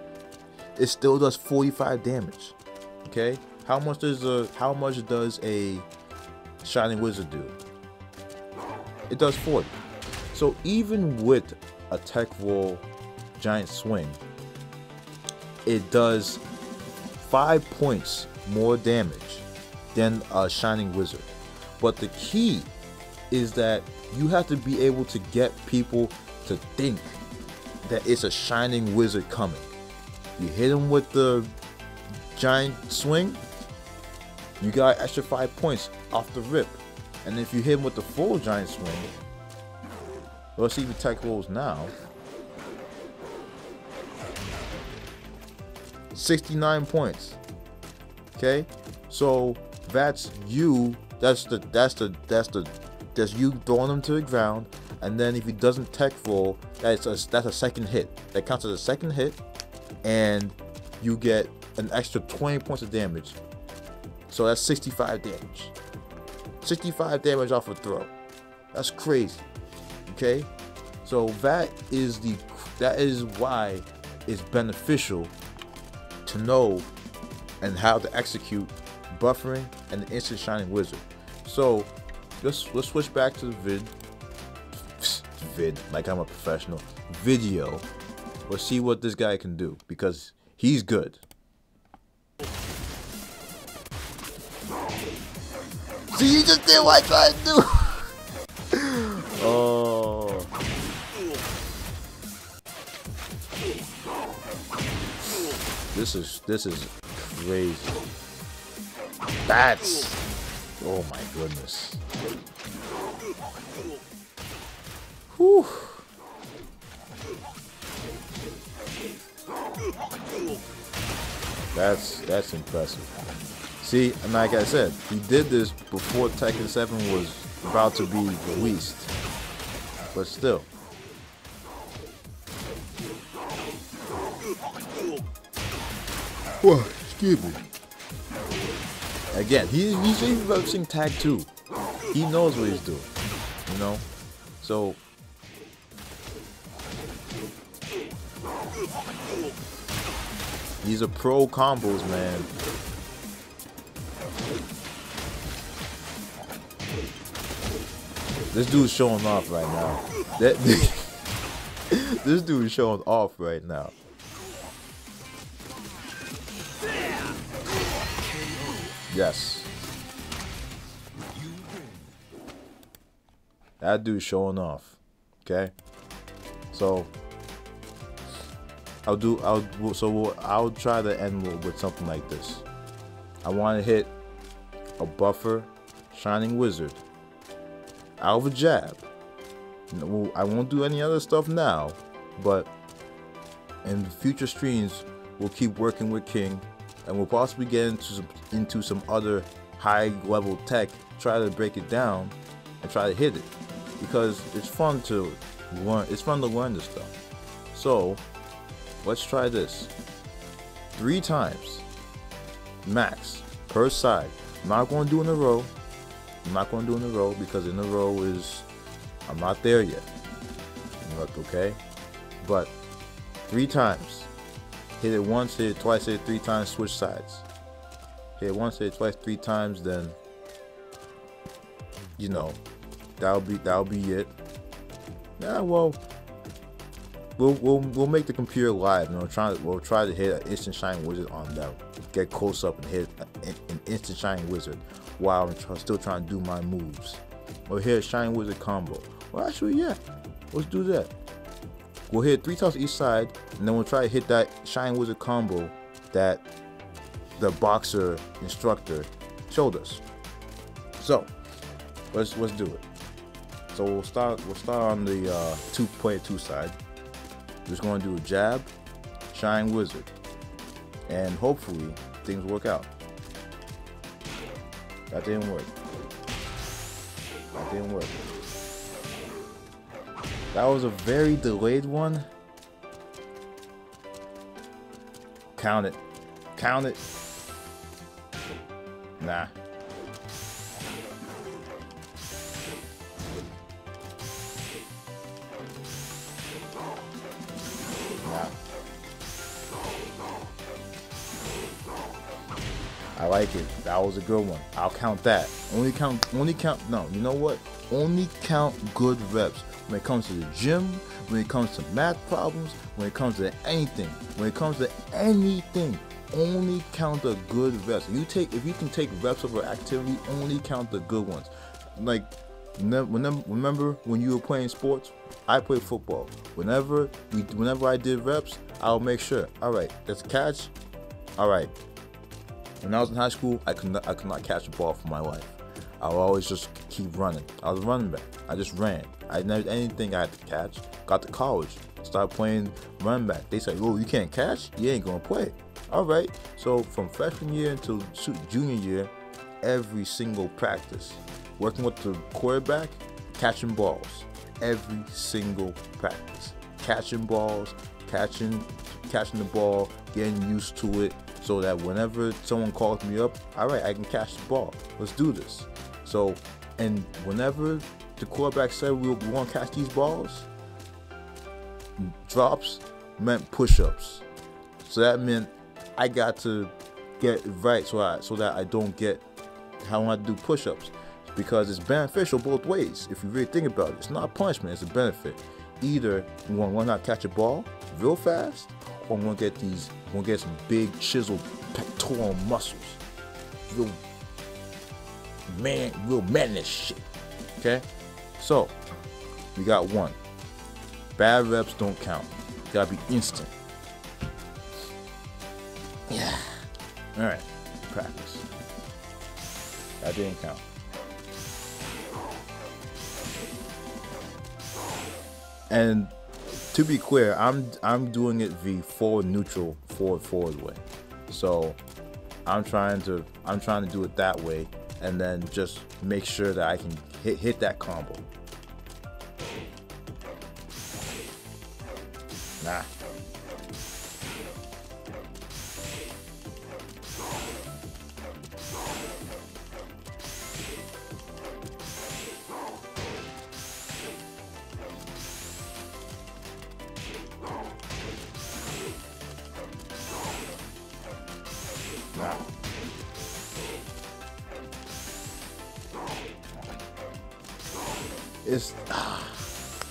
It still does 45 damage. Okay, how much does a Shining Wizard do? It does 40. So even with a tech roll giant swing, it does 5 points more damage than a Shining Wizard. But the key is that you have to be able to get people to think that it's a Shining Wizard coming. You hit them with the giant swing, you got extra 5 points off the rip. And if you hit him with the full giant swing, let's see if he tech rolls now. 69 points. Okay, so that's you. That's you throwing him to the ground. And then if he doesn't tech roll, that's a second hit. That counts as a second hit, and you get an extra 20 points of damage. So that's 65 damage. 65 damage off a throw. That's crazy. Okay, so that is why it's beneficial to know and how to execute buffering and the instant Shining Wizard. So let's switch back to the vid like I'm a professional video. Let's see what this guy can do because he's good. See, you just did what I tried to do. Oh. This is crazy. That's, oh my goodness. Whew. That's impressive. See, and like I said, he did this before Tekken 7 was about to be released. But still. Whoa, excuse me. Again, he's referencing tag 2. He knows what he's doing, you know? So these are pro combos, man. This dude's showing off right now. This dude is showing off right now. Yes. That dude's showing off. Okay. So I'll try to end with something like this. I want to hit a buffer Shining Wizard out of a jab. I won't do any other stuff now, but in future streams we'll keep working with King, and we'll possibly get into some other high level tech, try to break it down and try to hit it, because it's fun to learn. It's fun to learn this stuff. So let's try this 3 times max per side. I'm not going to do in a row. I'm not going to do in a row because in a row is, I'm not there yet. Look, okay, but 3 times. Hit it once, hit it twice, hit it 3 times, switch sides. Hit it once, hit it twice, 3 times, then you know that'll be it. Yeah, well, we'll make the computer live, and we'll try to hit an instant Shining Wizard on them. Get close up and hit an instant Shining Wizard while I'm still trying to do my moves. Or hit a Shining Wizard combo. Well, actually, yeah, let's do that. We'll hit 3 times each side, and then we'll try to hit that Shining Wizard combo that the boxer instructor showed us. So let's do it. So we'll start on the 2.2 side. Just going to do a jab, Shining Wizard, and hopefully things work out. That didn't work. That didn't work. That was a very delayed one. Count it. Count it. Nah. I like it. That was a good one. I'll count that. Only count, no, you know what? Only count good reps. When it comes to the gym, when it comes to math problems, when it comes to anything, only count the good reps. If you can take reps over activity, only count the good ones. Like, remember when you were playing sports? I played football. Whenever I did reps, I'll make sure. All right, that's a catch. All right. When I was in high school, I could not catch a ball for my life. I would always just keep running. I was a running back. I just ran. I never anything I had to catch. Got to college, started playing running back. They said, "Oh, you can't catch? You ain't gonna play." All right. So from freshman year until junior year, every single practice, working with the quarterback, catching balls. Every single practice, catching balls, catching the ball, getting used to it, so that whenever someone calls me up, all right, I can catch the ball. Let's do this. So, and whenever the quarterback said we want to catch these balls, drops meant push-ups. So that meant I got to get it right so that I don't get how I do push-ups. because it's beneficial both ways. If you really think about it, it's not a punishment, it's a benefit. Either you want to not catch a ball real fast, or we're gonna get some big chiseled pectoral muscles. Real mannish shit. Okay? So, we got one. Bad reps don't count. Gotta be instant. Yeah. Alright. Practice. That didn't count. And to be clear, I'm doing it the forward neutral forward way. So I'm trying to do it that way, and then just make sure that I can hit that combo. Nah.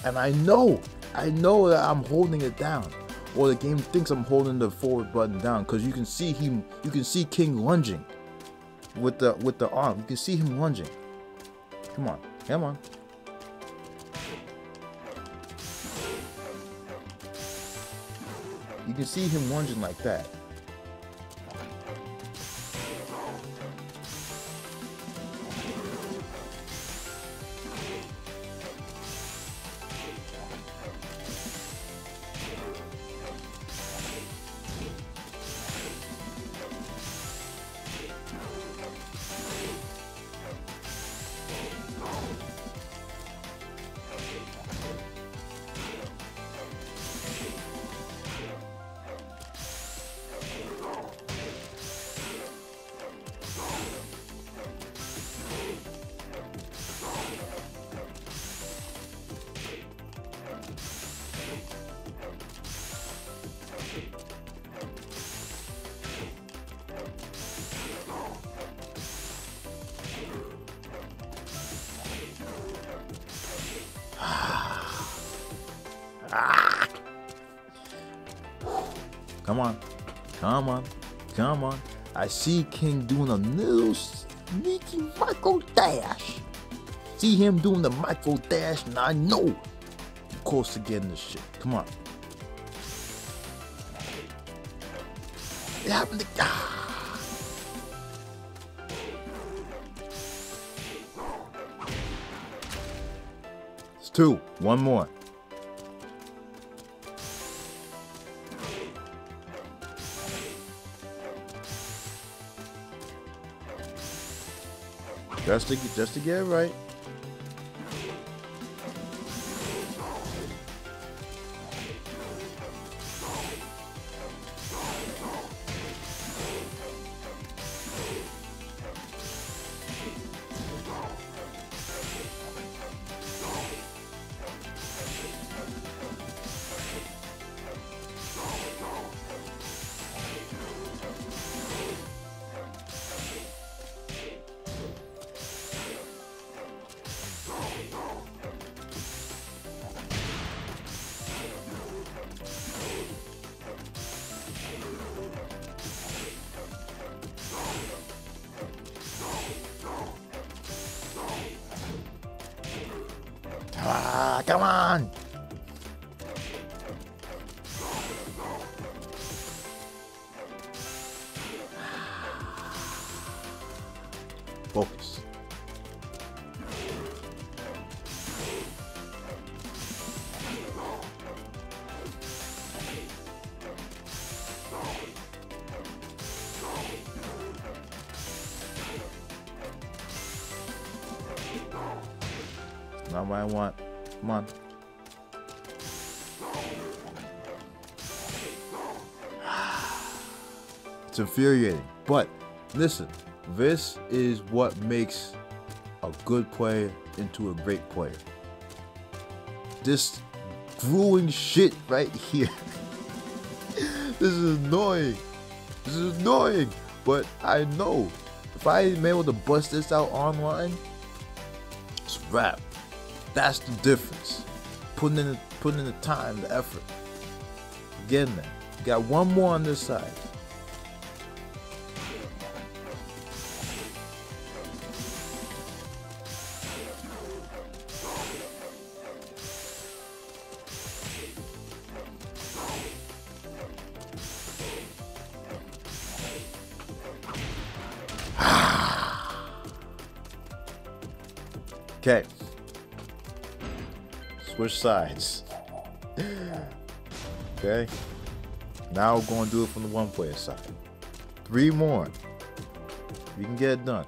And I know that I'm holding it down, or the game thinks I'm holding the forward button down, because you can see King lunging with the arm. You can see him lunging. Come on. You can see him lunging like that. Come on. I see King doing a little sneaky micro dash. See him doing the micro dash, and I know I'm close to getting this shit. Come on. It happened to It's two. One more. Just to get it right. Come on! Focus. Not what I want. Come on. It's infuriating. But listen, this is what makes a good player into a great player. This grueling shit right here. This is annoying. But I know if I am able to bust this out online, rap. That's the difference. Putting in the time, the effort. Getting there. Got one more on this side. Okay. Switch sides. Okay. Now we're going to do it from the one player side. 3 more. You can get it done.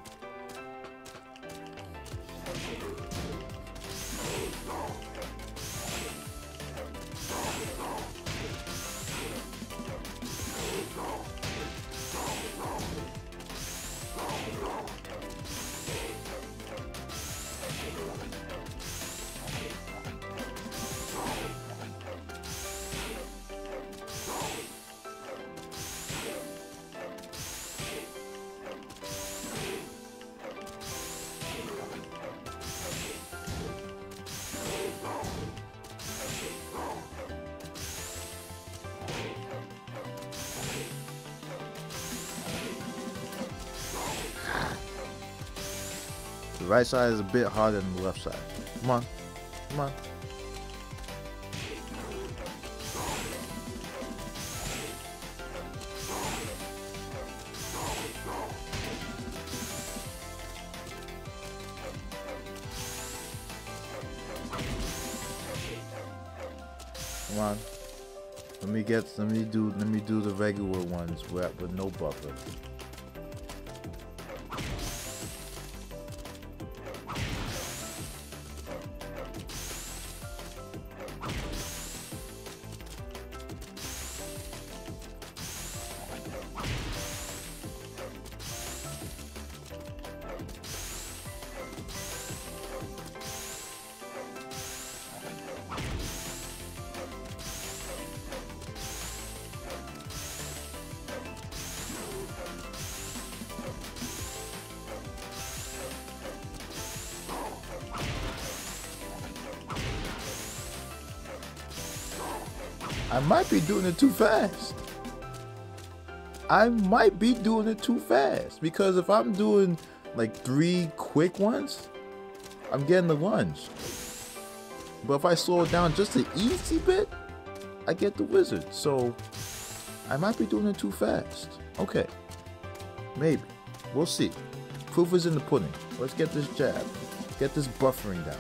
The right side is a bit harder than the left side. Come on. Come on. Come on. Let me do the regular ones with no buffer. I might be doing it too fast. I might be doing it too fast because if I'm doing like 3 quick ones, I'm getting the lunge. But if I slow it down just an easy bit, I get the wizard. So I might be doing it too fast. Okay, maybe. We'll see. Proof is in the pudding. Let's get this jab. Get this buffering down.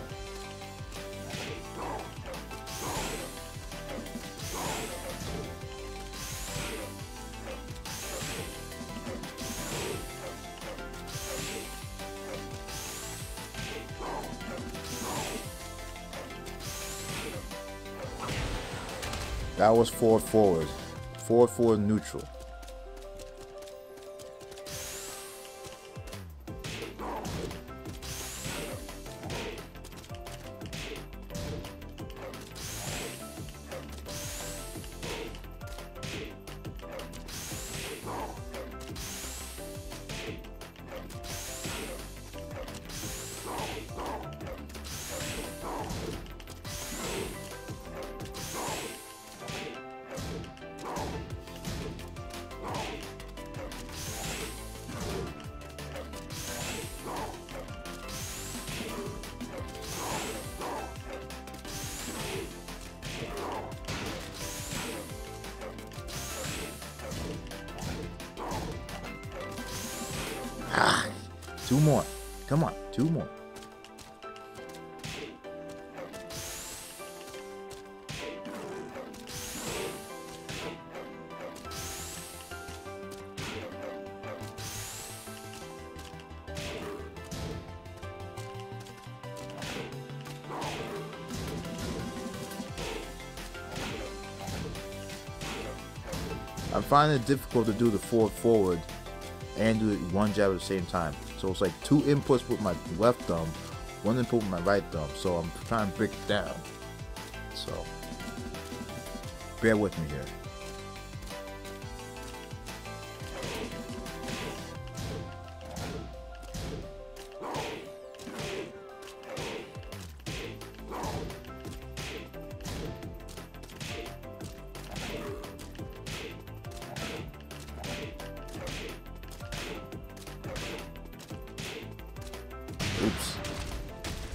That was forward. Forward neutral. Ah, 2 more. Come on, 2 more. I find it difficult to do the forward and do it 1 jab at the same time. So it's like 2 inputs with my left thumb, 1 input with my right thumb. So I'm trying to break it down. So bear with me here.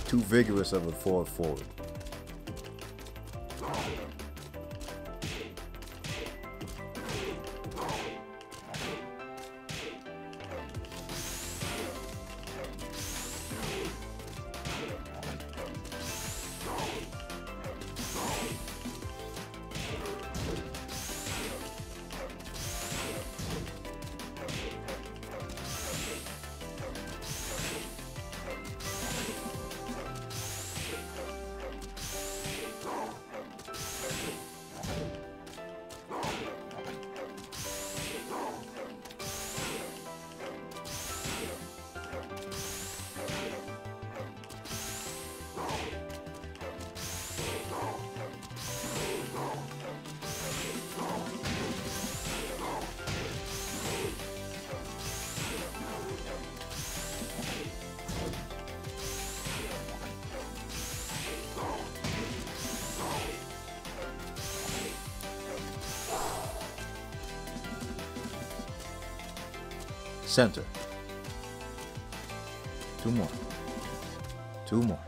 too vigorous of a forward. Center. 2 more. 2 more.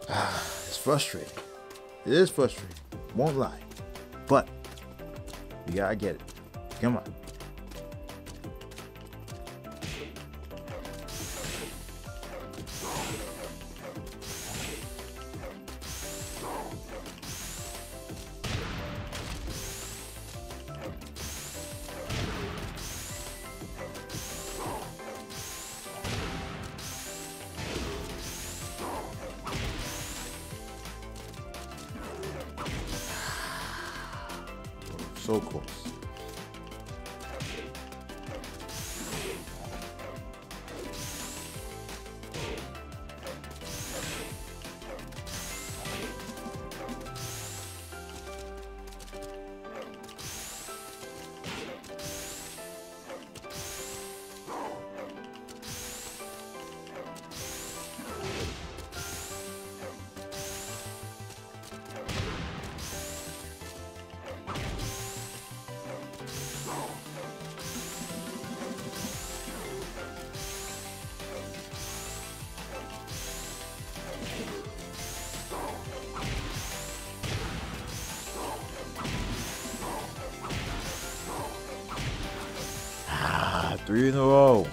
It's frustrating. It is frustrating. Won't lie. But you gotta get it. Come on. So close. Three in a row.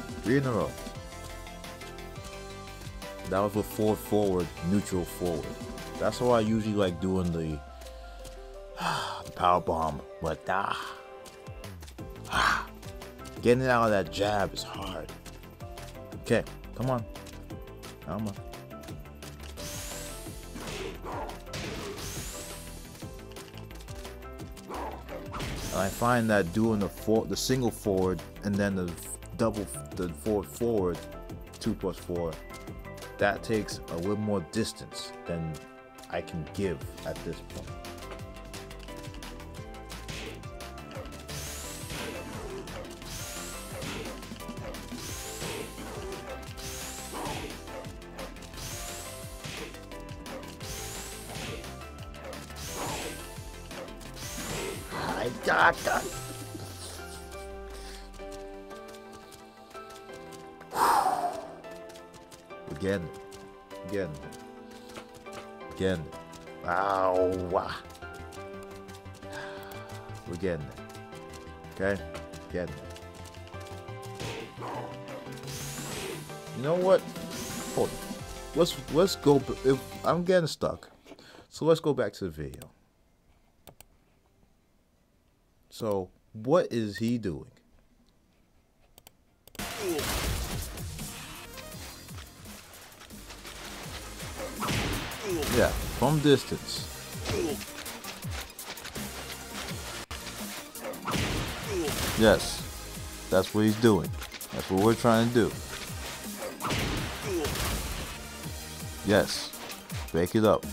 That was with forward, neutral forward. That's how I usually like doing the power bomb. But getting it out of that jab is hard. Okay, come on. Come on. And I find that doing the single forward and then the forward 2+4, that takes a little more distance than I can give at this point. I got that. Again. Ow. We're getting it. Okay? Getting it. You know what? Hold on. Let's go. I'm getting stuck. So let's go back to the video. So what is he doing? Yeah, from distance. Yes, that's what he's doing. That's what we're trying to do. Yes, break it up.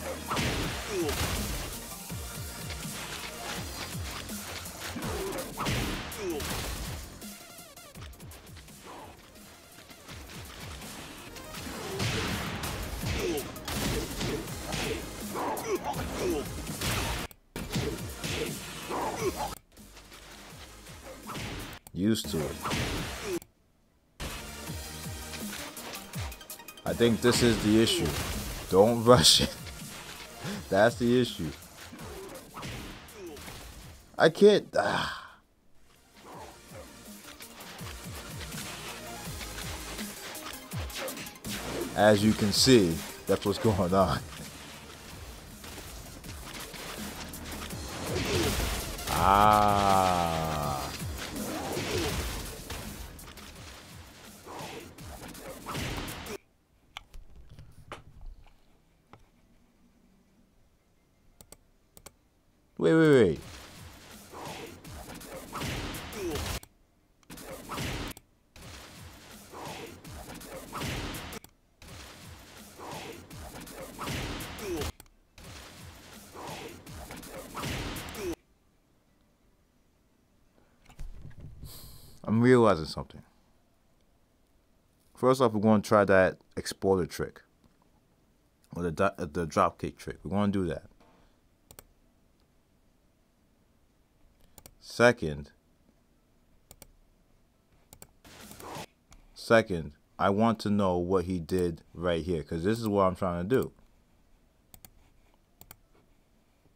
Used to it. I I think this is the issue. Don't rush it. That's the issue. I can't. As you can see, that's what's going on. Ah. Wait. I'm realizing something. First off, we're going to try that exploder trick. Or the drop kick trick. We're going to do that. Second, I want to know what he did right here, because this is what I'm trying to do.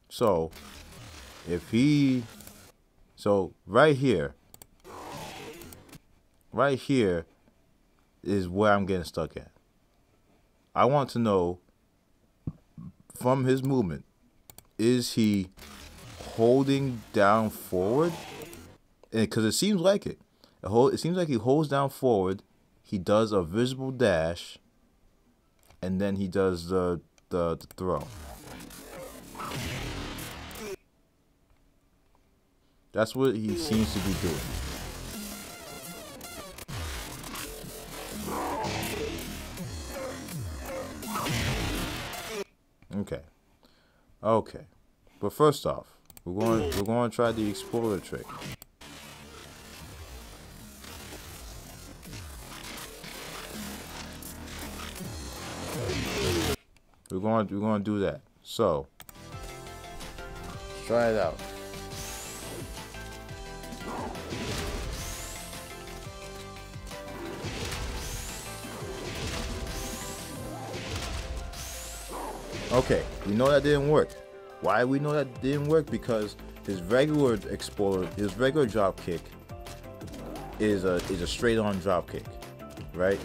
So, right here is where I'm getting stuck at. I want to know from his movement, is he holding down forward? Because it seems like it. It seems like he holds down forward. He does a visible dash, and then he does the throw. That's what he seems to be doing. Okay. But first off, we're going to try the exploder trick. We're going to do that. So, let's try it out. Okay, we know that didn't work. Why we know that didn't work? Because his regular drop kick is a straight on drop kick, right?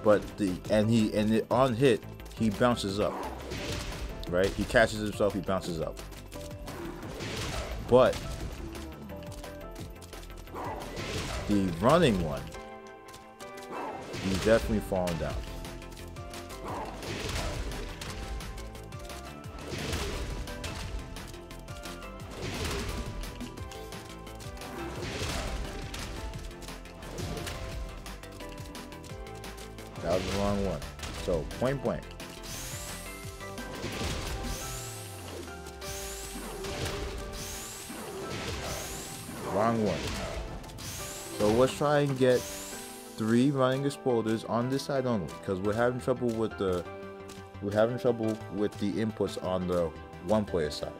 But on hit he bounces up, right? He catches himself, he bounces up. But the running one, he's definitely falling down. That was the wrong one. So, point blank. Wrong one. So let's try and get 3 running exploders on this side only, because we're having trouble with the inputs on the one-player side.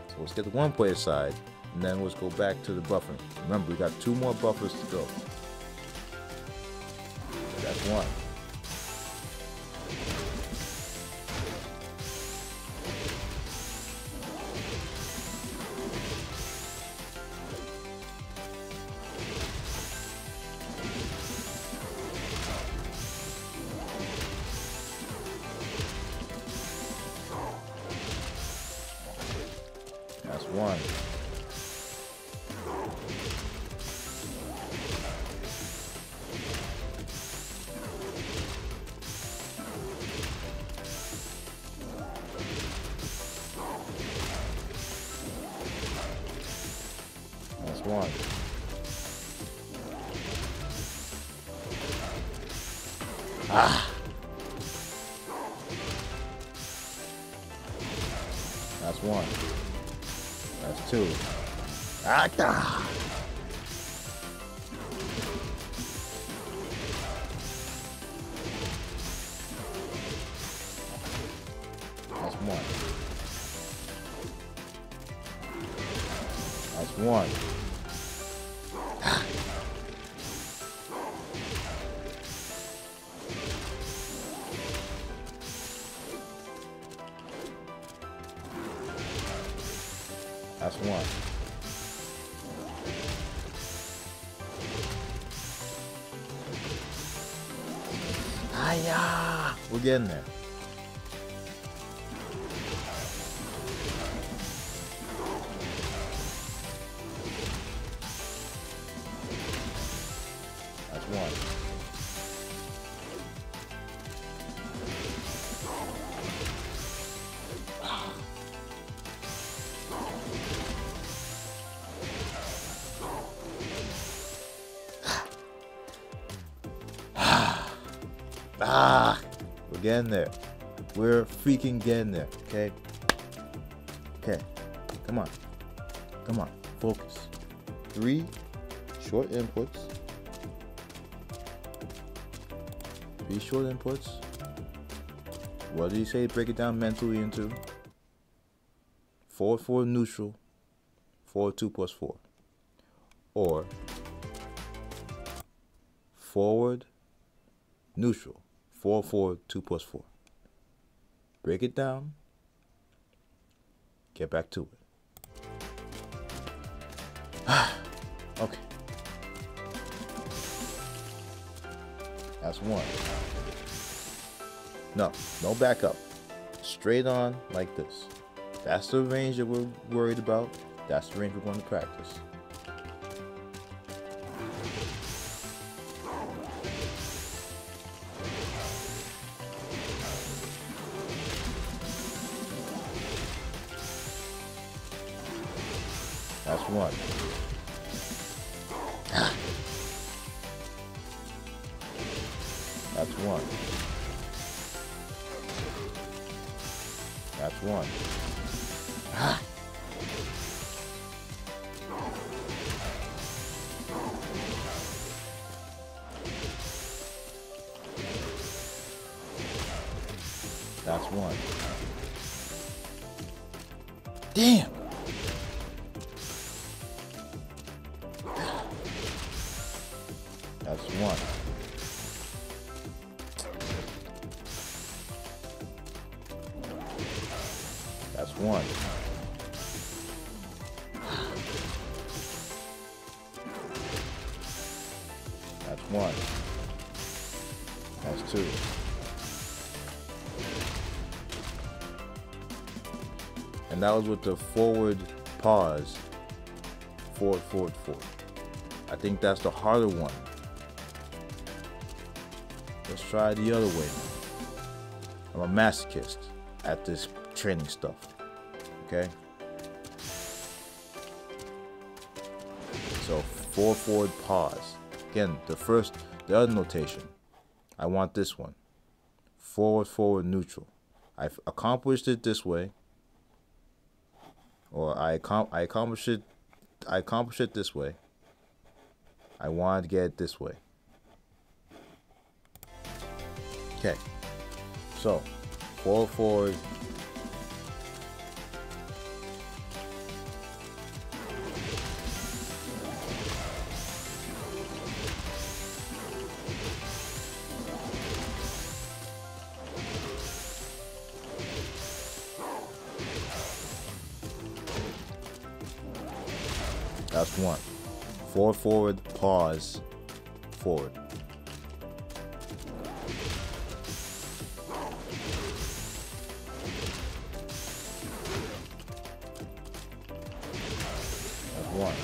So let's get the one-player side, and then let's go back to the buffering. Remember, we got 2 more buffers to go. That's 1. That's 1. That's 1. Ah. That's 1. That's 2. Ah. That's 1. That's 1. That's one. Hiya! We're getting there. That's one. Ah, we're getting there. We're freaking getting there. Okay. Okay. Come on. Come on. Focus. 3 short inputs. 3 short inputs. What do you say? Break it down mentally into 4 4 neutral. 4 2 plus 4. Or forward neutral. 4 4 2 plus 4. Break it down. Get back to it. Okay. That's one. No backup. Straight on like this. That's the range that we're worried about. That's the range we're going to practice. That's one. That's one. That's one. That's one. Damn. That's one. That's one. That's one. That's two. And that was with the forward pause. Forward, forward, forward. I think that's the harder one. Let's try the other way. I'm a masochist at this training stuff. Okay? So 4 forward pause. Again, the other notation. I want this one. Forward, forward, neutral. I've accomplished it this way. Or I accomplish it this way. I want to get it this way. Okay. So, forward. That's one. Forward, pause, forward. That's one.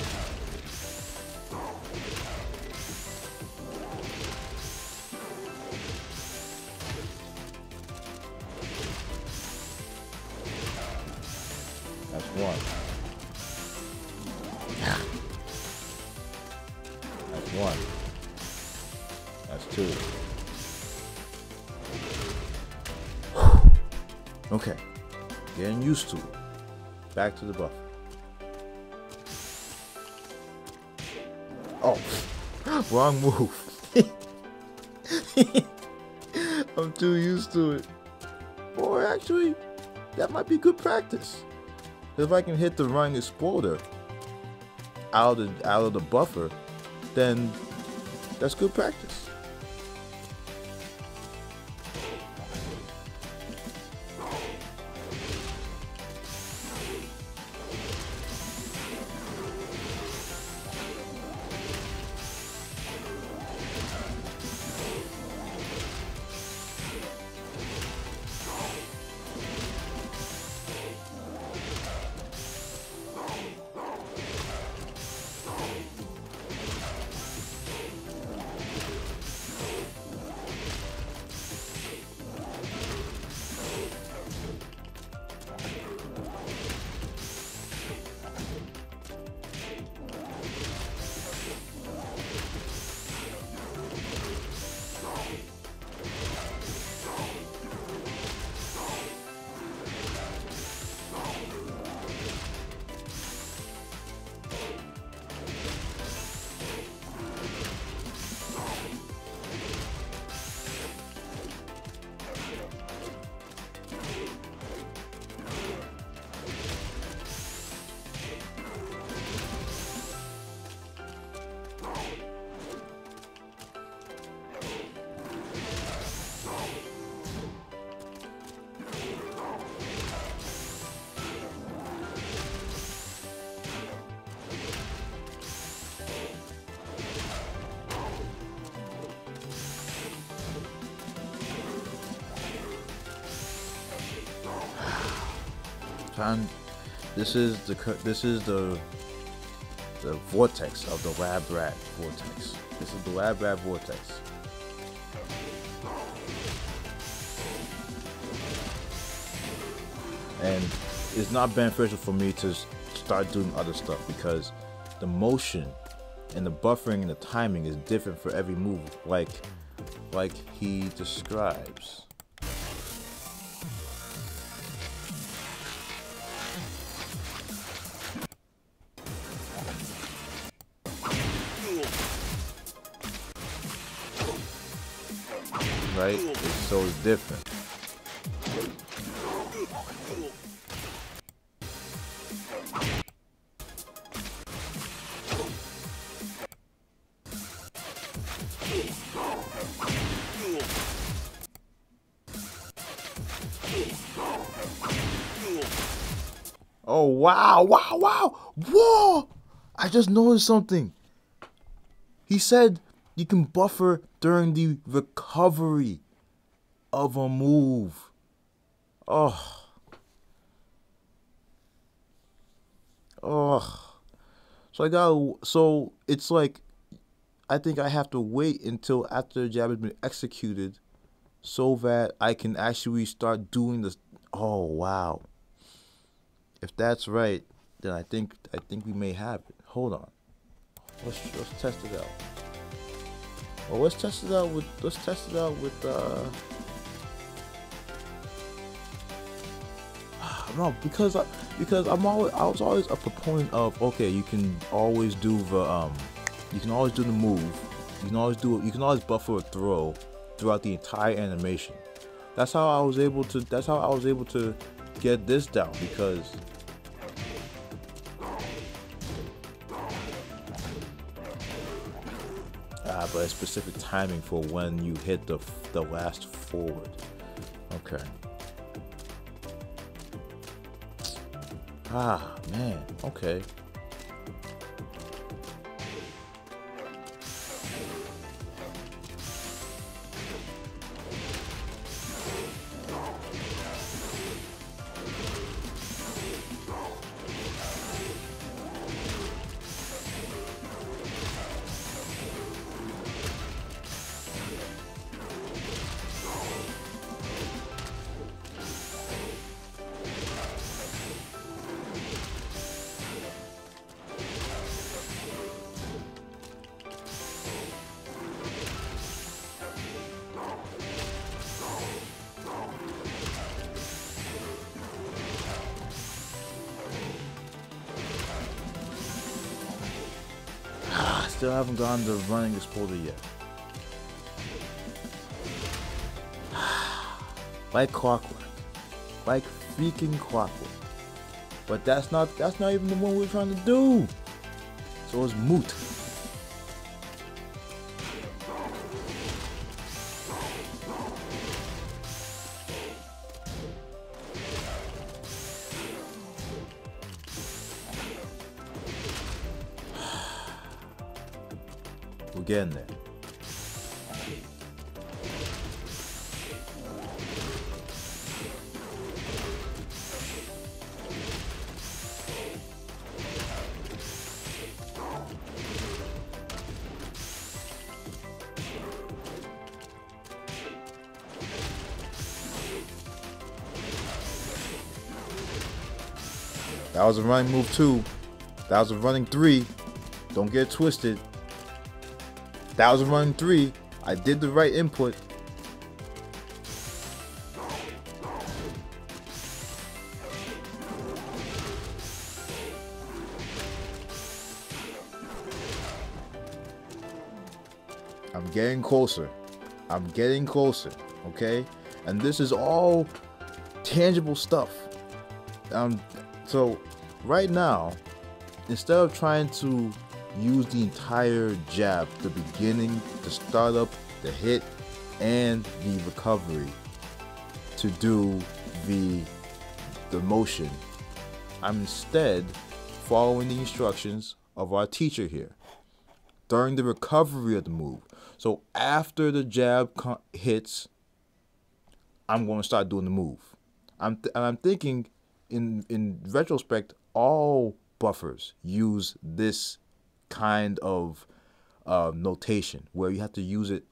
That's one. That's one. That's two. Okay. Getting used to it. Back to the buffer. Oh. Wrong move. I'm too used to it. Or actually, that might be good practice. If I can hit the running exploder out of the buffer, then that's good practice. This is the vortex of the lab rat vortex. This is the lab rat vortex. And it's not beneficial for me to start doing other stuff because the motion and the buffering and the timing is different for every move, like he describes. Right? It's so different. Oh, wow, wow, wow. Whoa! I just noticed something. He said you can buffer during the recovery of a move. Oh. Oh. So it's like, I think I have to wait until after the jab has been executed so that I can actually start doing this. Oh, wow. If that's right, then I think we may have it. Hold on. Let's test it out. Well, let's test it out with no, because I was always a proponent of, okay, you can always do the move. You can always buffer a throw throughout the entire animation. That's how I was able to get this down, because but a specific timing for when you hit the last forward. Okay. Ah, man. Okay. Still haven't gotten the running exploder yet. Like clockwork. Like freaking clockwork. But that's not even the one we're trying to do. So it's moot. We're getting there. That was a running move 2. That was a running 3. Don't get it twisted. That was a running 3. I did the right input. I'm getting closer. I'm getting closer. Okay? And this is all tangible stuff. So right now, instead of trying to use the entire jab, the beginning, the startup, the hit, and the recovery to do the motion, I'm instead following the instructions of our teacher here during the recovery of the move. So after the jab hits, I'm going to start doing the move. I'm thinking in retrospect, all buffers use this kind of notation where you have to use it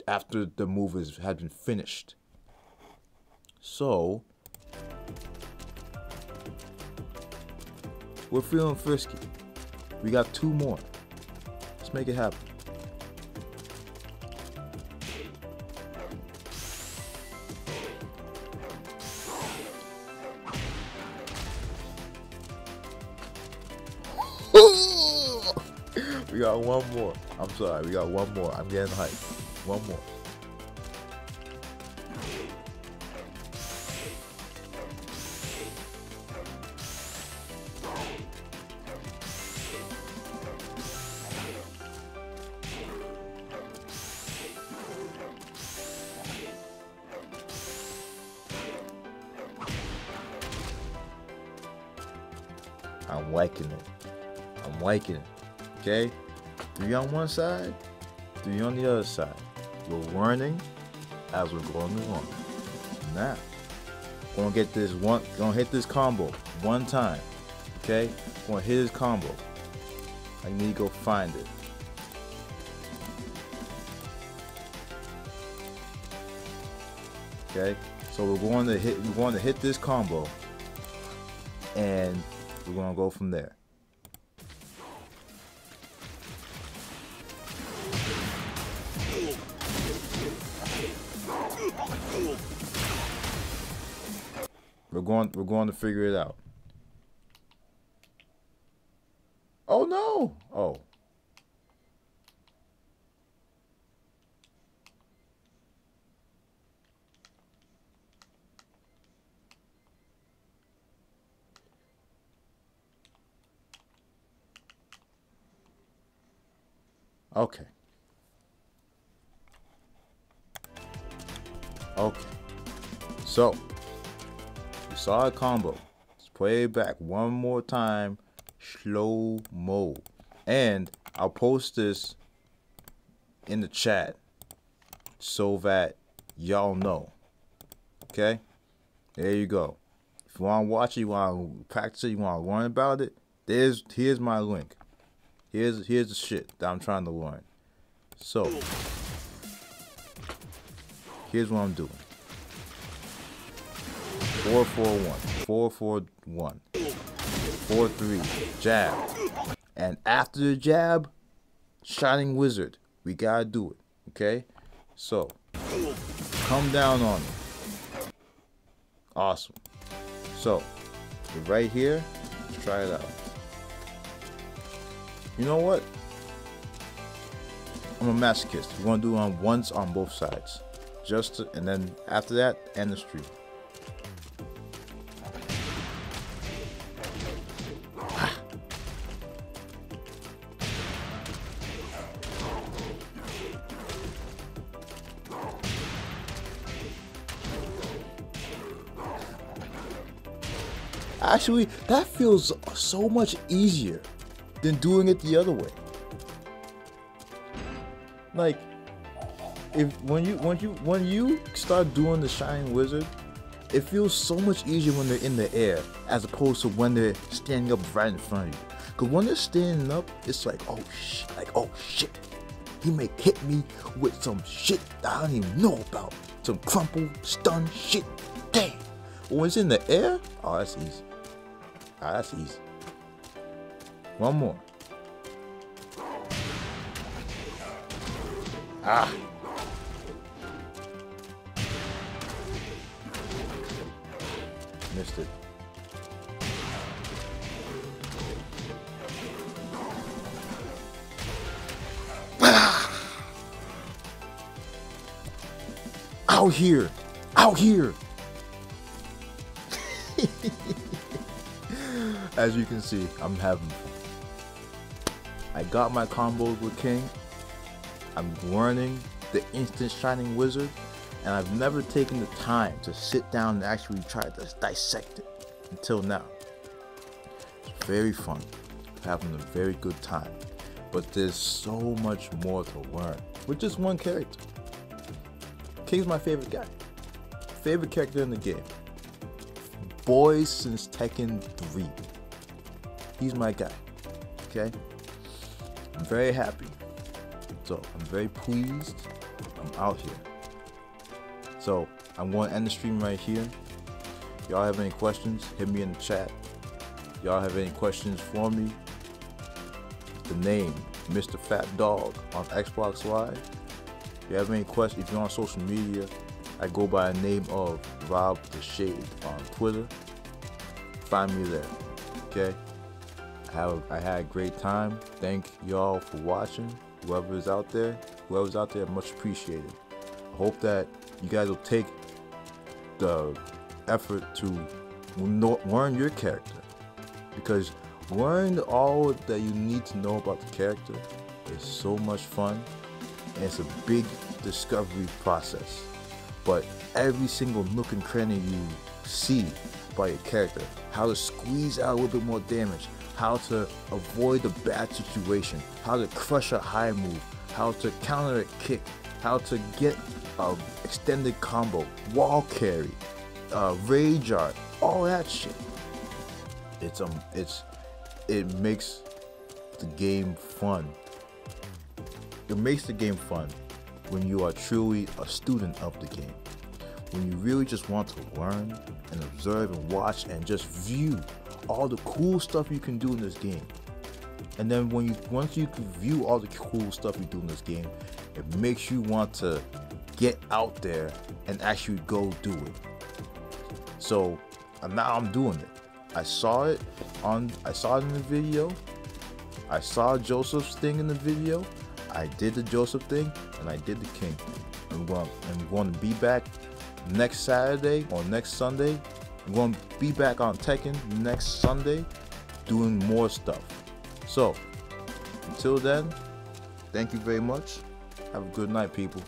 after the move has been finished. So we're feeling frisky. We got 2 more. Let's make it happen. We got 1 more. I'm sorry, we got 1 more. I'm getting hyped. 1 more. I'm liking it. I'm liking it. Okay? 3 on one side, 3 on the other side. We're learning as we're going along. Now, gonna get this one, gonna hit this combo 1 time. Okay? Gonna hit his combo. I need to go find it. Okay? So we're going to hit this combo, and we're gonna go from there. We're going to figure it out. Oh no! Oh. Okay. Okay. So, we saw a combo. Let's play it back 1 more time, slow mo. And I'll post this in the chat so that y'all know. Okay? There you go. If you want to watch it, you want to practice it, you want to learn about it, here's my link. Here's the shit that I'm trying to learn. So, here's what I'm doing. 4-4-1, 4-4-1, 4-3, jab. And after the jab, Shining Wizard. We gotta do it, okay? So, come down on it. Awesome. So, we're right here. Let's try it out. You know what? I'm a masochist. We're gonna do it on once on both sides, and then after that, end the stream. Actually, that feels so much easier than doing it the other way. Like, when you start doing the Shining Wizard, it feels so much easier when they're in the air as opposed to when they're standing up right in front of you. Cause when they're standing up, it's like, oh shit, he may hit me with some shit that I don't even know about, some crumple, stun shit. Damn. But when it's in the air, oh, that's easy. Ah, that's easy. 1 more. Ah. Missed it. Out here. Out here. As you can see, I'm having fun. I got my combos with King. I'm learning the instant Shining Wizard, and I've never taken the time to sit down and actually try to dissect it until now. It's very fun, having a very good time, but there's so much more to learn with just one character. King's my favorite guy, favorite character in the game. boys since Tekken 3. He's my guy. Okay? I'm very happy. So I'm very pleased. I'm out here. So I'm going to end the stream right here. Y'all have any questions, hit me in the chat. Y'all have any questions for me? The name, Mr. Fat Dog on Xbox Live. If you have any questions, if you're on social media, I go by the name of Rob the Shade on Twitter. Find me there. Okay? I had a great time. Thank y'all for watching. Whoever's out there, much appreciated. I hope that you guys will take the effort to learn your character, because learning all that you need to know about the character is so much fun, and it's a big discovery process. But every single nook and cranny you see about your character, how to squeeze out a little bit more damage, how to avoid a bad situation, how to crush a high move, how to counter a kick, how to get an extended combo, wall carry, rage art, all that shit. It makes the game fun. It makes the game fun when you are truly a student of the game. When you really just want to learn and observe and watch and just view all the cool stuff you can do in this game. And then once you can view all the cool stuff you do in this game, it makes you want to get out there and actually go do it. So now I'm doing it. I saw it in the video. I saw Joseph's thing in the video. I did the Joseph thing and I did the King. I'm going to be back next Saturday or next Sunday. I'm going to be back on Tekken next Sunday doing more stuff. So until then, thank you very much. Have a good night, people.